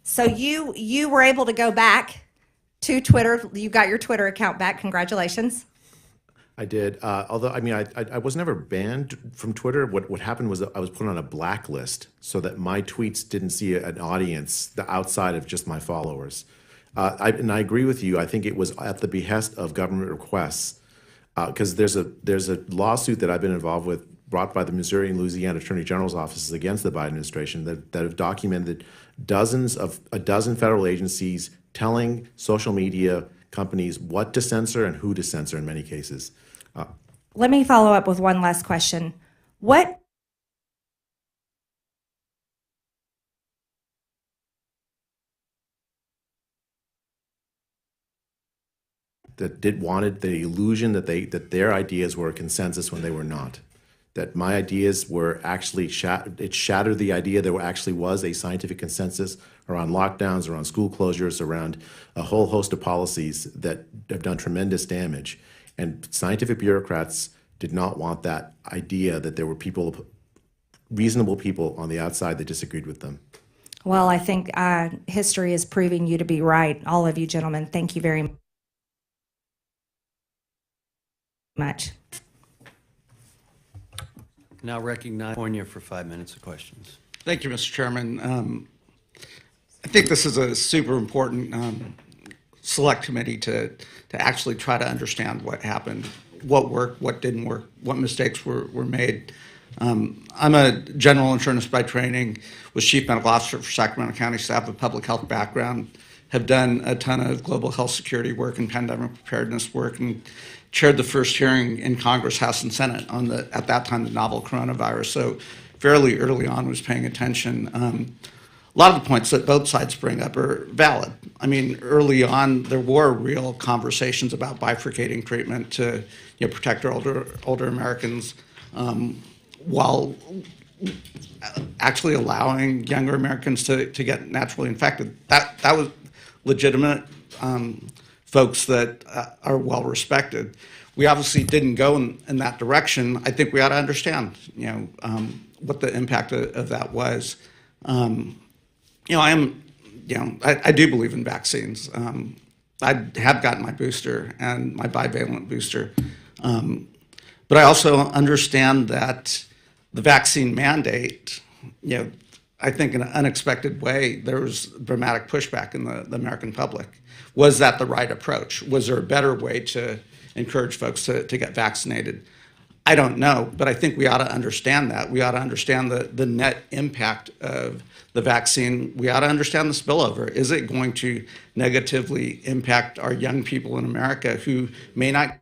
So you were able to go back to Twitter. You got your Twitter account back. Congratulations. I did. Although, I mean, I was never banned from Twitter. What happened was that I was put on a blacklist so that my tweets didn't see an audience outside of just my followers. And I agree with you. I think it was at the behest of government requests, because there's a lawsuit that I've been involved with brought by the Missouri and Louisiana Attorney General's offices against the Biden administration that have documented a dozen federal agencies telling social media companies what to censor and who to censor in many cases. Let me follow up with one last question. What wanted the illusion that their ideas were a consensus when they were not. That my ideas were actually it shattered the idea there actually was a scientific consensus around lockdowns, around school closures, around a whole host of policies that have done tremendous damage. And scientific bureaucrats did not want that idea that there were reasonable people on the outside that disagreed with them. Well, I think history is proving you to be right, all of you gentlemen. Thank you very much. Now recognize California for 5 minutes of questions. Thank you, Mr. Chairman. I think this is a super important select committee to actually try to understand what happened, what worked, what didn't work, what mistakes were made. I'm a general internist by training, was chief medical officer for Sacramento County, so I have a public health background, have done a ton of global health security work and pandemic preparedness work, and chaired the first hearing in Congress, House, and Senate on at that time, the novel coronavirus. So fairly early on was paying attention. A lot of the points that both sides bring up are valid. I mean, early on, there were real conversations about bifurcating treatment to protect our older Americans, while actually allowing younger Americans to get naturally infected. That was legitimate. Folks that are well respected. We obviously didn't go in that direction. I think we ought to understand, what the impact of that was. I do believe in vaccines. I have gotten my booster and my bivalent booster, but I also understand that the vaccine mandate, I think in an unexpected way, there was dramatic pushback in the American public. Was that the right approach? Was there a better way to encourage folks to get vaccinated? I don't know, but I think we ought to understand that. We ought to understand the net impact of the vaccine. We ought to understand the spillover. Is it going to negatively impact our young people in America who may not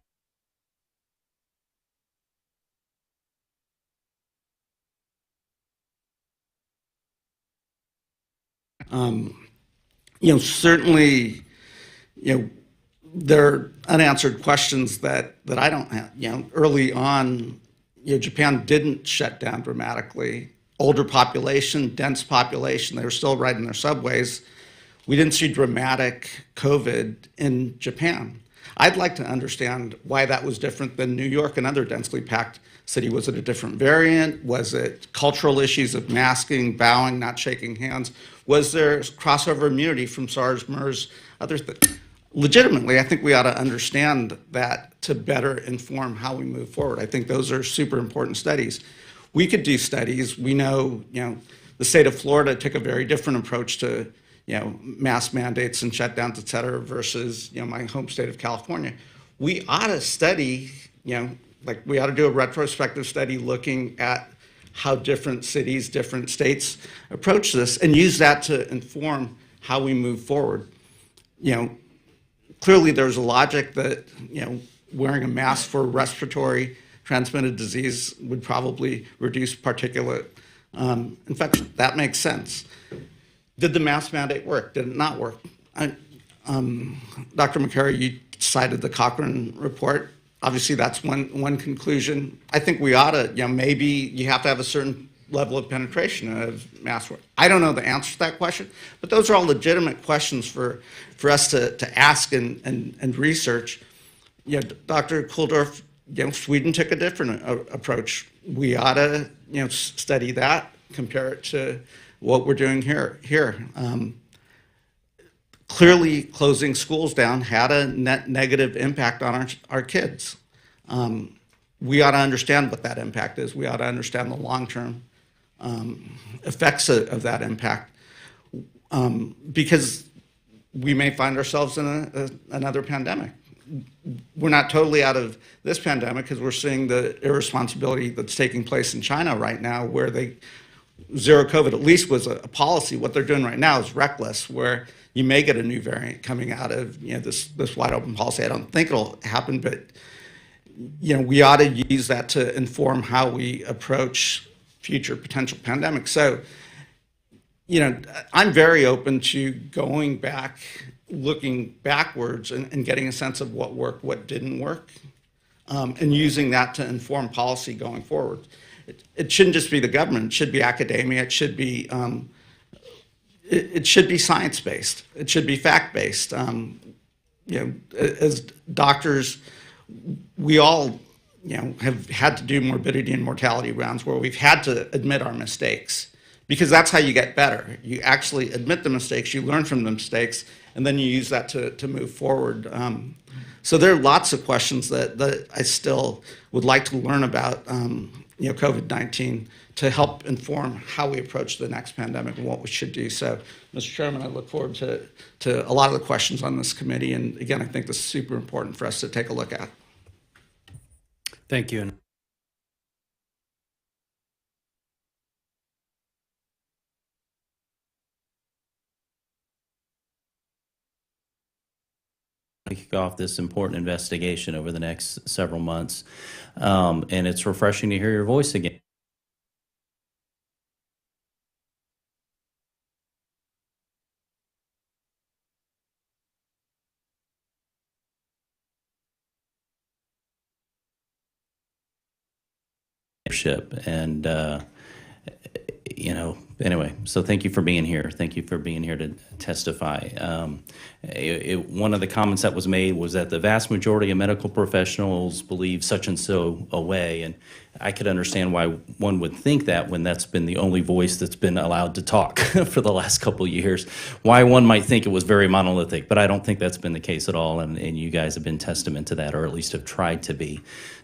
certainly, there are unanswered questions that I don't have. Early on, Japan didn't shut down dramatically. Older population, dense population, they were still riding their subways. We didn't see dramatic COVID in Japan. I'd like to understand why that was different than New York, another densely packed city. Was it a different variant? Was it cultural issues of masking, bowing, not shaking hands? Was there crossover immunity from SARS, MERS, other things? Legitimately, I think we ought to understand that to better inform how we move forward. I think those are super important studies. We could do studies. We know, the state of Florida took a very different approach to, mask mandates and shutdowns, et cetera, versus, my home state of California. We ought to study, we ought to do a retrospective study looking at how different cities, different states approach this and use that to inform how we move forward. Clearly there's a logic that, wearing a mask for respiratory transmitted disease would probably reduce particulate infection. That makes sense. Did the mask mandate work? Did it not work? Dr. McCary, you cited the Cochrane report. Obviously, that's one conclusion. I think we ought to, maybe you have to have a certain level of penetration of mask work. I don't know the answer to that question, but those are all legitimate questions for us to ask and research. Dr. Koldorf, Sweden took a different approach. We ought to, study that, compare it to what we're doing here. Clearly, closing schools down had a net negative impact on our kids. We ought to understand what that impact is. We ought to understand the long-term effects of that impact, because we may find ourselves in another pandemic. We're not totally out of this pandemic because we're seeing the irresponsibility that's taking place in China right now, where zero COVID at least was a policy. What they're doing right now is reckless, where you may get a new variant coming out of this wide open policy. I don't think it'll happen, but we ought to use that to inform how we approach future potential pandemics. So, I'm very open to going back looking backwards and getting a sense of what worked, what didn't work, and using that to inform policy going forward. It shouldn't just be the government. It should be academia. It should be science-based. It should be fact-based. As doctors, we all have had to do morbidity and mortality rounds where we've had to admit our mistakes, because that's how you get better. You actually admit the mistakes, you learn from the mistakes, and then you use that to move forward. So there are lots of questions that I still would like to learn about COVID-19 to help inform how we approach the next pandemic and what we should do. So, Mr. Chairman, I look forward to a lot of the questions on this committee. And again, I think this is super important for us to take a look at. Thank you. Kick off this important investigation over the next several months, and it's refreshing to hear your voice again. And anyway, so thank you for being here. Thank you for being here to testify. One of the comments that was made was that the vast majority of medical professionals believe such and so a way, and I could understand why one would think that when that's been the only voice that's been allowed to talk for the last couple of years, why one might think it was very monolithic, but I don't think that's been the case at all, and you guys have been testament to that, or at least have tried to be.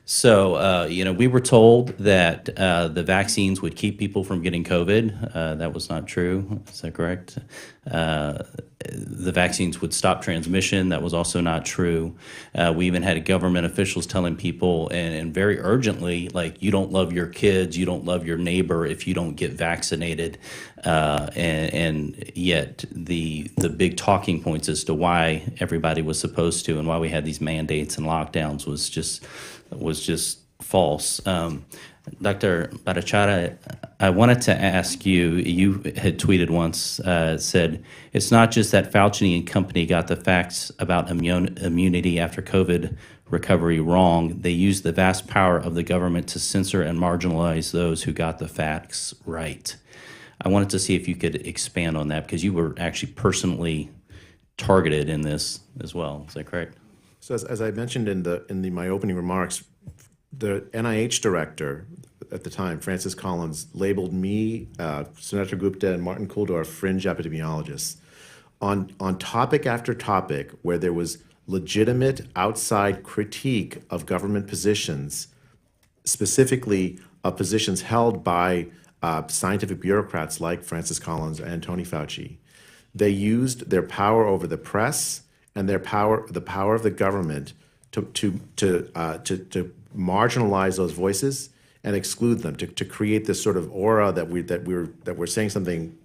So, we were told that the vaccines would keep people from getting COVID. That was not true. Is that correct? The vaccines would stop transmission. That was also not true. We even had government officials telling people, and very urgently, like, you don't love your kids, you don't love your neighbor if you don't get vaccinated. And yet the big talking points as to why everybody was supposed to and why we had these mandates and lockdowns was just false. Dr. Bhattacharya, I wanted to ask you, you had tweeted once, said, it's not just that Fauci and company got the facts about immunity after COVID recovery wrong. They used the vast power of the government to censor and marginalize those who got the facts right. I wanted to see if you could expand on that, because you were actually personally targeted in this as well. Is that correct? So as I mentioned in my opening remarks, the NIH director at the time, Francis Collins, labeled me, Senator Gupta, and Martin Koldorf fringe epidemiologists on topic after topic where there was legitimate outside critique of government positions, specifically of positions held by scientific bureaucrats like Francis Collins and Tony Fauci. They used their power over the press and the power of the government to marginalize those voices and exclude them, to create this sort of aura that we're saying something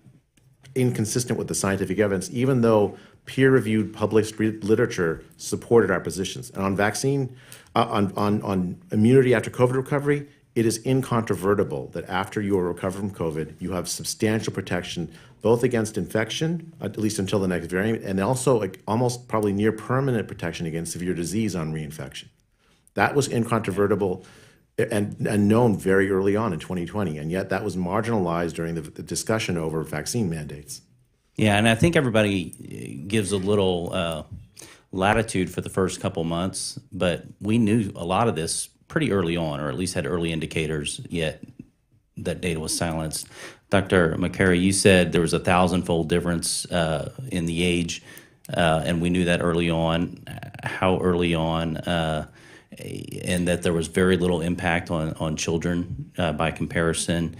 inconsistent with the scientific evidence, even though peer-reviewed published literature supported our positions. And on vaccine, on immunity after COVID recovery, it is incontrovertible that after you are recovered from COVID, you have substantial protection both against infection, at least until the next variant, and also almost probably near permanent protection against severe disease on reinfection. That was incontrovertible and known very early on in 2020, and yet that was marginalized during the discussion over vaccine mandates. Yeah, and I think everybody gives a little latitude for the first couple months, but we knew a lot of this pretty early on, or at least had early indicators, yet that data was silenced. Dr. McCary, you said there was 1,000-fold difference in the age, and we knew that early on. How early on? And that there was very little impact on children by comparison.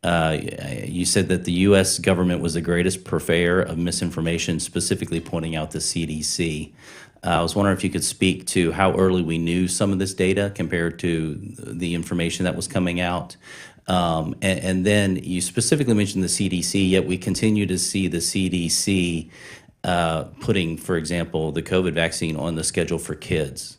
You said that the U.S. government was the greatest purveyor of misinformation, specifically pointing out the CDC. I was wondering if you could speak to how early we knew some of this data compared to the information that was coming out. And then you specifically mentioned the CDC, yet we continue to see the CDC putting, for example, the COVID vaccine on the schedule for kids,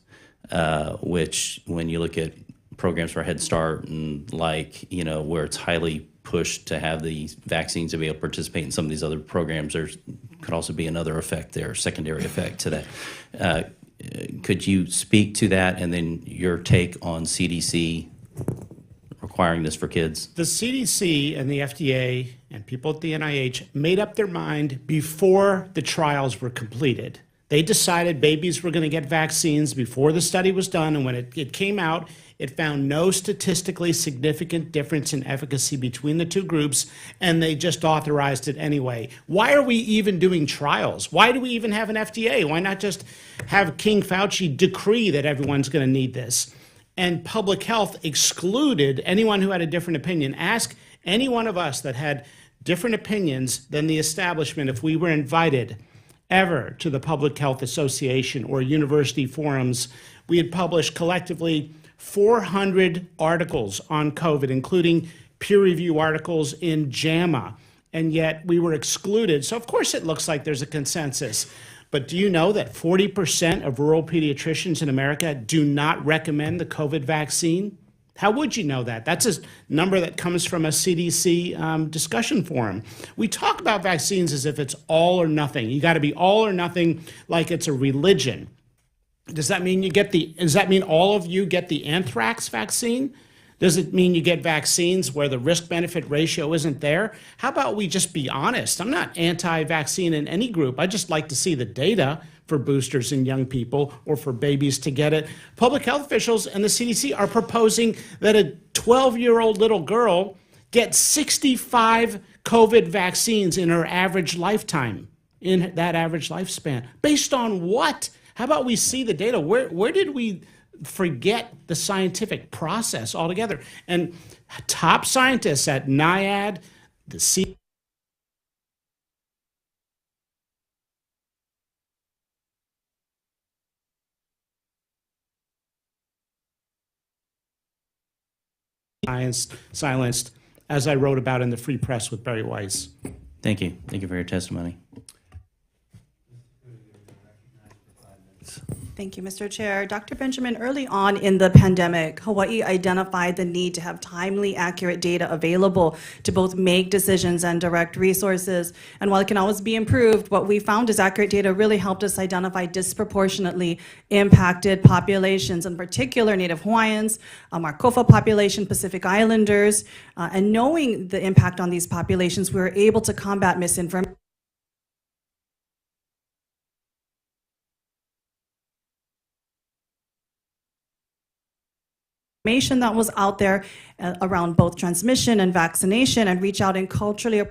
which when you look at programs for Head Start and where it's highly pushed to have these vaccines to be able to participate in some of these other programs, there's could also be another effect there, secondary effect to that. Could you speak to that, and then your take on CDC requiring this for kids? The CDC and the FDA and people at the NIH made up their mind before the trials were completed. They decided babies were going to get vaccines before the study was done, and when it came out, it found no statistically significant difference in efficacy between the two groups, and they just authorized it anyway. Why are we even doing trials? Why do we even have an FDA? Why not just have King Fauci decree that everyone's going to need this? And public health excluded anyone who had a different opinion. Ask any one of us that had different opinions than the establishment if we were invited ever to the Public Health Association or university forums. We had published collectively 400 articles on COVID, including peer review articles in JAMA, and yet we were excluded. So of course it looks like there's a consensus. But do you know that 40% of rural pediatricians in America do not recommend the COVID vaccine? How would you know that? That's a number that comes from a CDC discussion forum. We talk about vaccines as if it's all or nothing. You got to be all or nothing, like it's a religion. Does that mean does that mean all of you get the anthrax vaccine? Does it mean you get vaccines where the risk-benefit ratio isn't there? How about we just be honest? I'm not anti-vaccine in any group. I just like to see the data for boosters in young people or for babies to get it. Public health officials and the CDC are proposing that a 12-year-old little girl get 65 COVID vaccines in her average lifetime, in that average lifespan. Based on what? How about we see the data? Where did we forget the scientific process altogether? And top scientists at NIAID, the CDC, silenced, as I wrote about in the Free Press with Barry Weiss. Thank you. Thank you for your testimony. Thank you, Mr. Chair. Dr. Benjamin, early on in the pandemic, Hawaii identified the need to have timely, accurate data available to both make decisions and direct resources. And while it can always be improved, what we found is accurate data really helped us identify disproportionately impacted populations, in particular Native Hawaiians, our Kofa population, Pacific Islanders, and knowing the impact on these populations, we were able to combat misinformation that was out there around both transmission and vaccination, and reach out and culturally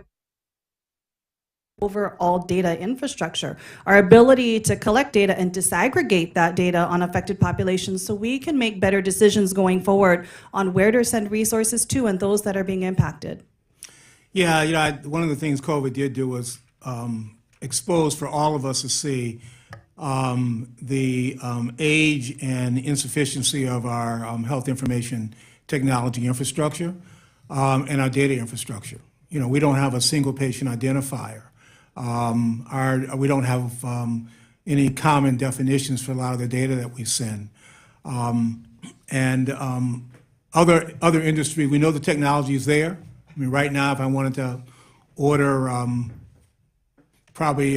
overall data infrastructure, our ability to collect data and disaggregate that data on affected populations so we can make better decisions going forward on where to send resources to and those that are being impacted. Yeah, one of the things COVID did do was expose for all of us to see the age and insufficiency of our health information technology infrastructure and our data infrastructure. You know, we don't have a single patient identifier. We don't have any common definitions for a lot of the data that we send. Other industry, we know the technology is there. I mean, right now, if I wanted to order probably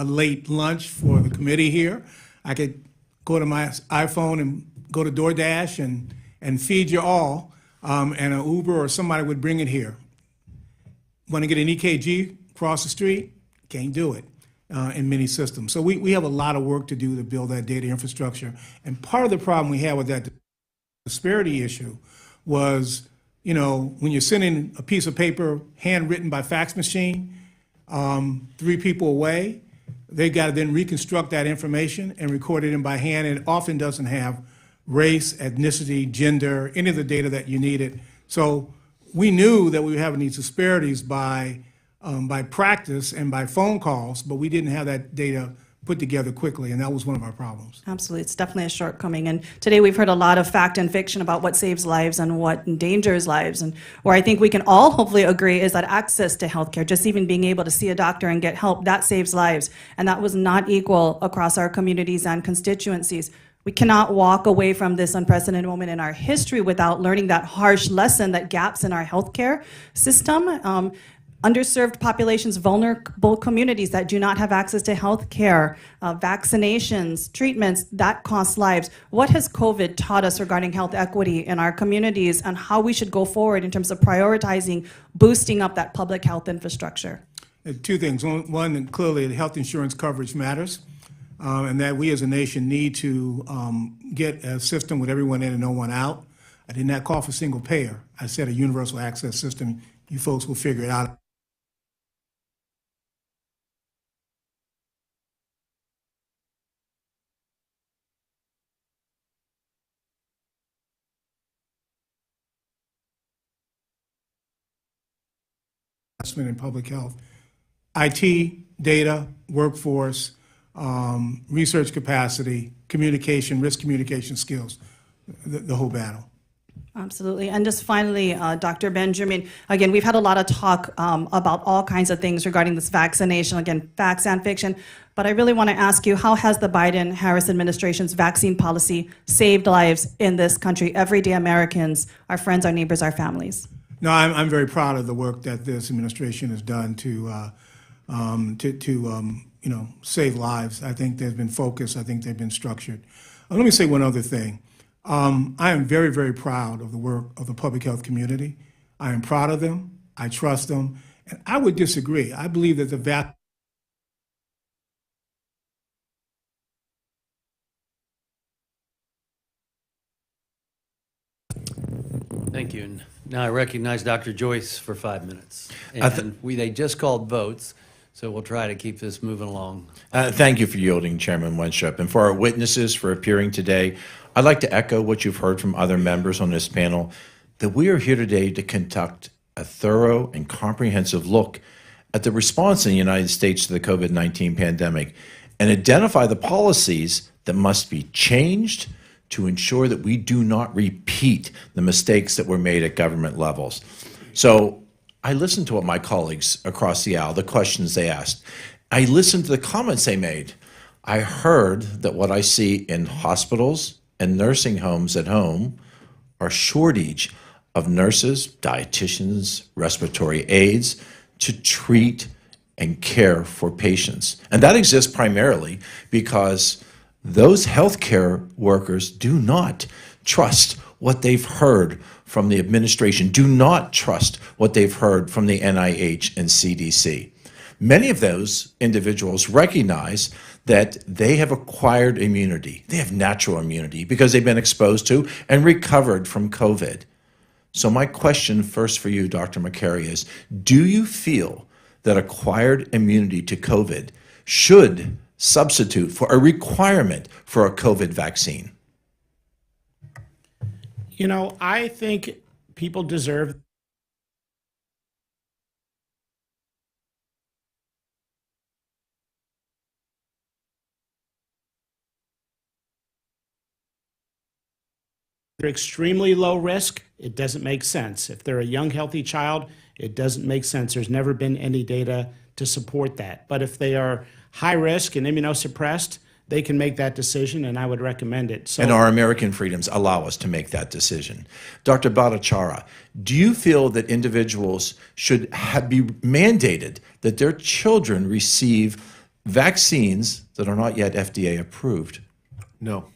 a late lunch for the committee here, I could go to my iPhone and go to DoorDash and feed you all, and an Uber or somebody would bring it here. Want to get an EKG across the street? Can't do it in many systems. So we have a lot of work to do to build that data infrastructure. And part of the problem we had with that disparity issue was, you know, when you're sending a piece of paper handwritten by fax machine 3 people away, they got to then reconstruct that information and record it in by hand. And it often doesn't have race, ethnicity, gender, any of the data that you needed. So we knew that we were having these disparities by practice and by phone calls, but we didn't have that data put together quickly, and that was one of our problems. Absolutely, it's definitely a shortcoming. And today we've heard a lot of fact and fiction about what saves lives and what endangers lives. And where I think we can all hopefully agree is that access to healthcare, just even being able to see a doctor and get help, that saves lives. And that was not equal across our communities and constituencies. We cannot walk away from this unprecedented moment in our history without learning that harsh lesson that gaps in our healthcare system underserved populations, vulnerable communities that do not have access to health care, vaccinations, treatments, that cost lives. What has COVID taught us regarding health equity in our communities and how we should go forward in terms of prioritizing boosting up that public health infrastructure? Two things. One, clearly, the health insurance coverage matters, and that we as a nation need to get a system with everyone in and no one out. I did not call for single payer. I said a universal access system. You folks will figure it out. Investment in public health, IT, data, workforce, research capacity, communication, risk communication skills, the whole battle. Absolutely. And just finally, Dr. Benjamin, again, we've had a lot of talk about all kinds of things regarding this vaccination, again, facts and fiction. But I really want to ask you, how has the Biden-Harris administration's vaccine policy saved lives in this country, everyday Americans, our friends, our neighbors, our families? No, I'm very proud of the work that this administration has done to save lives. I think they've been focused. I think they've been structured. Let me say one other thing. I am very, very proud of the work of the public health community. I am proud of them. I trust them. And I would disagree. I believe that the Thank you. And now I recognize Dr. Joyce for 5 minutes. And they just called votes, so we'll try to keep this moving along. Thank you for yielding, Chairman Winstrup. And for our witnesses for appearing today, I'd like to echo what you've heard from other members on this panel, that we are here today to conduct a thorough and comprehensive look at the response in the United States to the COVID-19 pandemic and identify the policies that must be changed to ensure that we do not repeat the mistakes that were made at government levels. So I listened to what my colleagues across the aisle, the questions they asked. I listened to the comments they made. I heard that what I see in hospitals and nursing homes at home are shortage of nurses, dietitians, respiratory aides to treat and care for patients. And that exists primarily because those healthcare workers do not trust what they've heard from the administration, do not trust what they've heard from the NIH and CDC. Many of those individuals recognize that they have acquired immunity. They have natural immunity because they've been exposed to and recovered from COVID. So my question first for you, Dr. McCary, is, do you feel that acquired immunity to COVID should substitute for a requirement for a COVID vaccine? You know, I think people deserve they're extremely low risk, it doesn't make sense. If they're a young, healthy child, it doesn't make sense. There's never been any data to support that. But if they are high risk and immunosuppressed, they can make that decision, and I would recommend it. So, and our American freedoms allow us to make that decision. Dr. Bhattacharya, do you feel that individuals should be mandated that their children receive vaccines that are not yet FDA approved? No.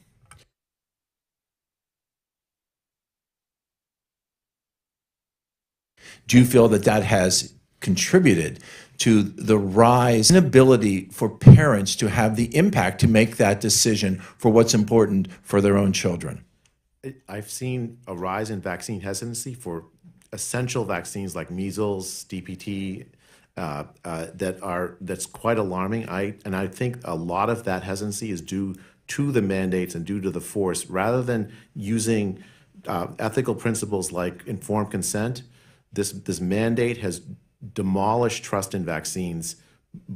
Do you feel that that has contributed to the rise in ability for parents to have the impact to make that decision for what's important for their own children? I've seen a rise in vaccine hesitancy for essential vaccines like measles, DPT, that's quite alarming. I think a lot of that hesitancy is due to the mandates and due to the force, rather than using ethical principles like informed consent. This mandate has demolished trust in vaccines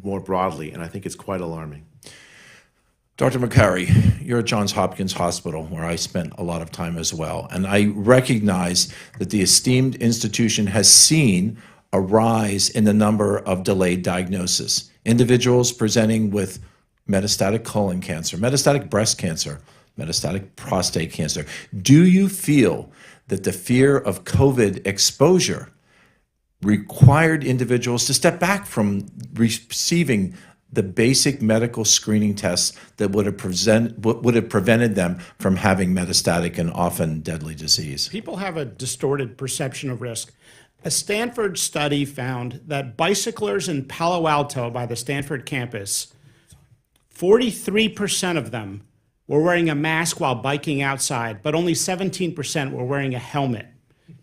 more broadly, and I think it's quite alarming. Dr. McCary, you're at Johns Hopkins Hospital, where I spent a lot of time as well, and I recognize that the esteemed institution has seen a rise in the number of delayed diagnosis. Individuals presenting with metastatic colon cancer, metastatic breast cancer, metastatic prostate cancer. Do you feel that the fear of COVID exposure required individuals to step back from receiving the basic medical screening tests that would have prevented them from having metastatic and often deadly disease. People have a distorted perception of risk. A Stanford study found that bicyclers in Palo Alto by the Stanford campus, 43% of them were wearing a mask while biking outside, but only 17% were wearing a helmet.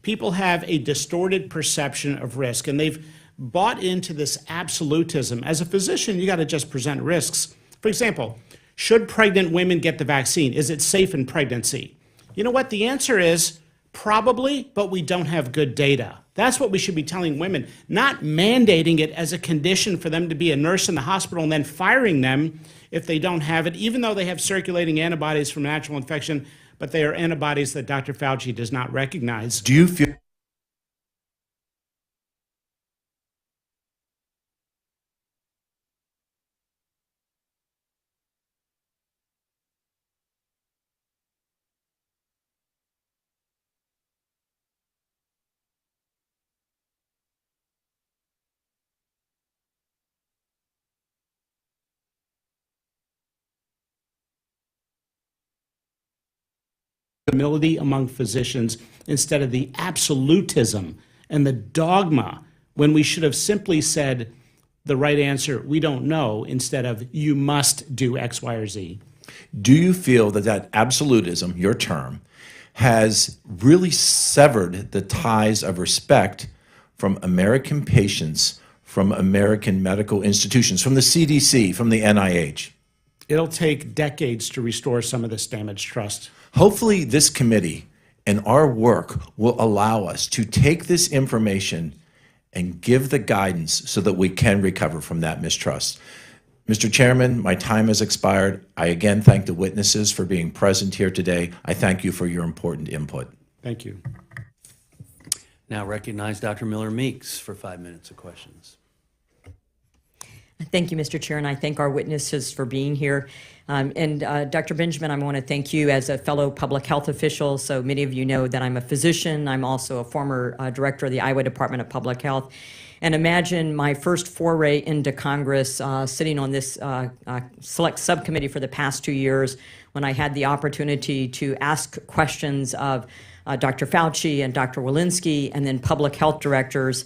People have a distorted perception of risk, and they've bought into this absolutism. As a physician, you got to just present risks. For example, should pregnant women get the vaccine? Is it safe in pregnancy? You know what? The answer is probably, but we don't have good data. That's what we should be telling women, not mandating it as a condition for them to be a nurse in the hospital and then firing them if they don't have it, even though they have circulating antibodies from natural infection, but they are antibodies that Dr. Fauci does not recognize. Do you feel Humility among physicians instead of the absolutism and the dogma when we should have simply said the right answer, we don't know, instead of you must do X, Y, or Z. Do you feel that absolutism, your term, has really severed the ties of respect from American patients, from American medical institutions, from the CDC, from the NIH? It'll take decades to restore some of this damaged trust. Hopefully this committee and our work will allow us to take this information and give the guidance so that we can recover from that mistrust. Mr. Chairman, my time has expired. I again thank the witnesses for being present here today. I thank you for your important input. Thank you. Now recognize Dr. Miller Meeks for 5 minutes of questions. Thank you, Mr. Chair, and I thank our witnesses for being here. Dr. Benjamin, I want to thank you as a fellow public health official. So many of you know that I'm a physician. I'm also a former director of the Iowa Department of Public Health. And imagine my first foray into Congress, sitting on this select subcommittee for the past 2 years, when I had the opportunity to ask questions of Dr. Fauci and Dr. Walensky, and then public health directors,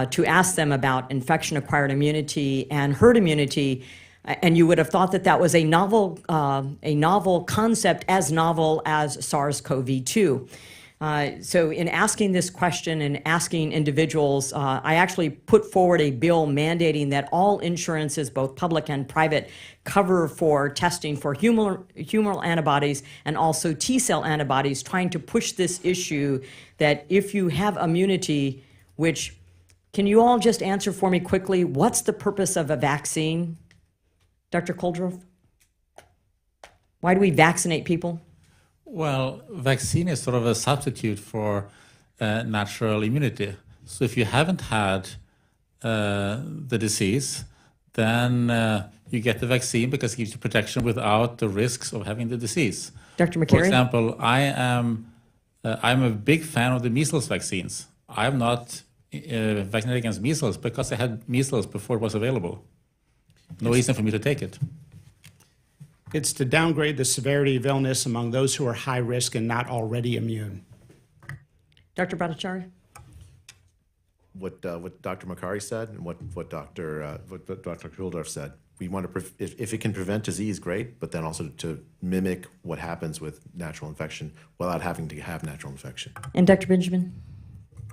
to ask them about infection-acquired immunity and herd immunity. And you would have thought that that was a novel concept, as novel as SARS-CoV-2. So in asking this question and asking individuals, I actually put forward a bill mandating that all insurances, both public and private, cover for testing for humoral antibodies and also T-cell antibodies, trying to push this issue that if you have immunity, which, can you all just answer for me quickly, what's the purpose of a vaccine? Dr. Koldorf? Why do we vaccinate people? Well, vaccine is sort of a substitute for natural immunity. So if you haven't had the disease, then you get the vaccine because it gives you protection without the risks of having the disease. Dr. McCary? For example, I'm a big fan of the measles vaccines. I'm not vaccinated against measles because I had measles before it was available. No reason for me to take it. It's to downgrade the severity of illness among those who are high risk and not already immune. Dr. Bhattacharya? What Dr. McCary said and what Dr. Koldorf said. We want to, if it can prevent disease, great, but then also to mimic what happens with natural infection without having to have natural infection. And Dr. Benjamin?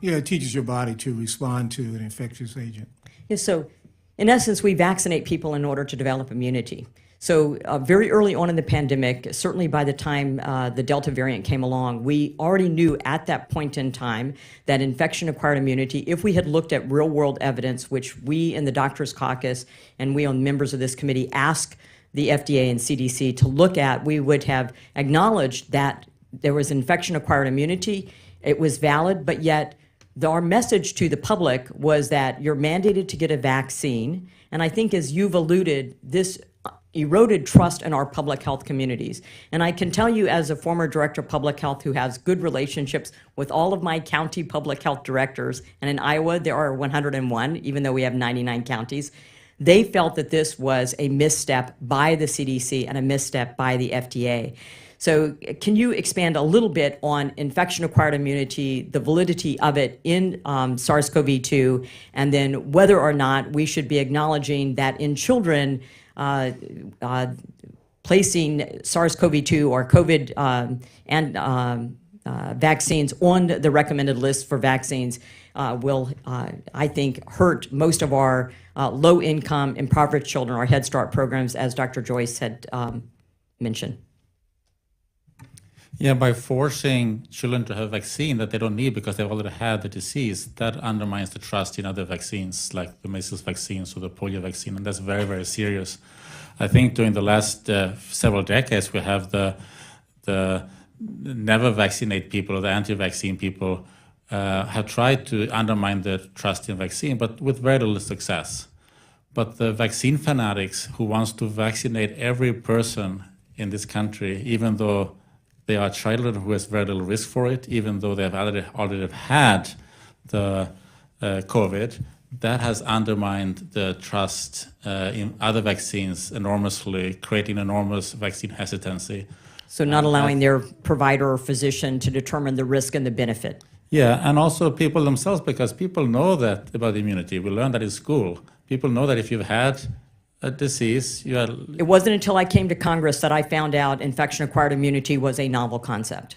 Yeah, it teaches your body to respond to an infectious agent. Yes, so in essence, we vaccinate people in order to develop immunity. So very early on in the pandemic, certainly by the time the Delta variant came along, we already knew at that point in time that infection-acquired immunity, if we had looked at real-world evidence, which we in the Doctors Caucus and we members of this committee asked the FDA and CDC to look at, we would have acknowledged that there was infection-acquired immunity. It was valid, but yet our message to the public was that you're mandated to get a vaccine. And I think, as you've alluded, this eroded trust in our public health communities. And I can tell you, as a former director of public health who has good relationships with all of my county public health directors, and in Iowa there are 101, even though we have 99 counties, they felt that this was a misstep by the CDC and a misstep by the FDA. So can you expand a little bit on infection-acquired immunity, the validity of it in SARS-CoV-2, and then whether or not we should be acknowledging that in children, placing SARS-CoV-2 or COVID and vaccines on the recommended list for vaccines will, I think, hurt most of our low-income, impoverished children, our Head Start programs, as Dr. Joyce had mentioned. Yeah, by forcing children to have a vaccine that they don't need because they've already had the disease, that undermines the trust in other vaccines, like the measles vaccines or the polio vaccine, and that's very, very serious. I think during the last several decades, we have the never vaccinate people or the anti-vaccine people have tried to undermine the trust in vaccine, but with very little success. But the vaccine fanatics who wants to vaccinate every person in this country, even though they are children who has very little risk for it, even though they have already had the COVID, that has undermined the trust in other vaccines enormously, creating enormous vaccine hesitancy. So not allowing their provider or physician to determine the risk and the benefit. Yeah, and also people themselves, because people know that about immunity. We learn that in school. People know that if you've had a disease, you are... It wasn't until I came to Congress that I found out infection-acquired immunity was a novel concept.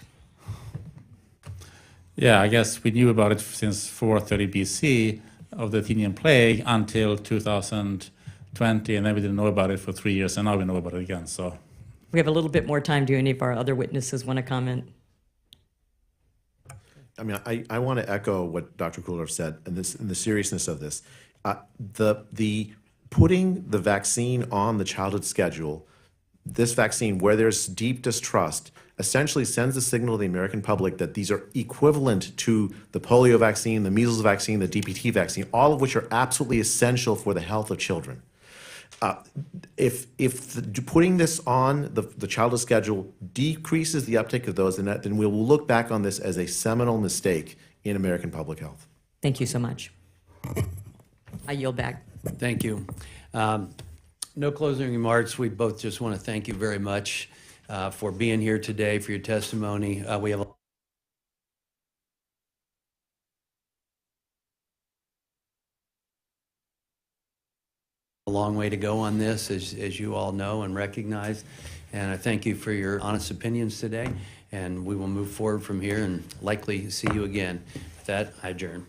Yeah, I guess we knew about it since 430 BC of the Athenian plague until 2020, and then we didn't know about it for 3 years, and now we know about it again, so... We have a little bit more time. Do any of our other witnesses want to comment? I mean, I want to echo what Dr. Koldorf said and the seriousness of this. The putting the vaccine on the childhood schedule, this vaccine where there's deep distrust, essentially sends a signal to the American public that these are equivalent to the polio vaccine, the measles vaccine, the DPT vaccine, all of which are absolutely essential for the health of children. Putting this on the childhood schedule decreases the uptake of those, then we will look back on this as a seminal mistake in American public health. Thank you so much. I yield back. Thank you. No closing remarks. We both just want to thank you very much for being here today, for your testimony. We have a long way to go on this, as you all know and recognize. And I thank you for your honest opinions today. And we will move forward from here and likely see you again. With that, I adjourn.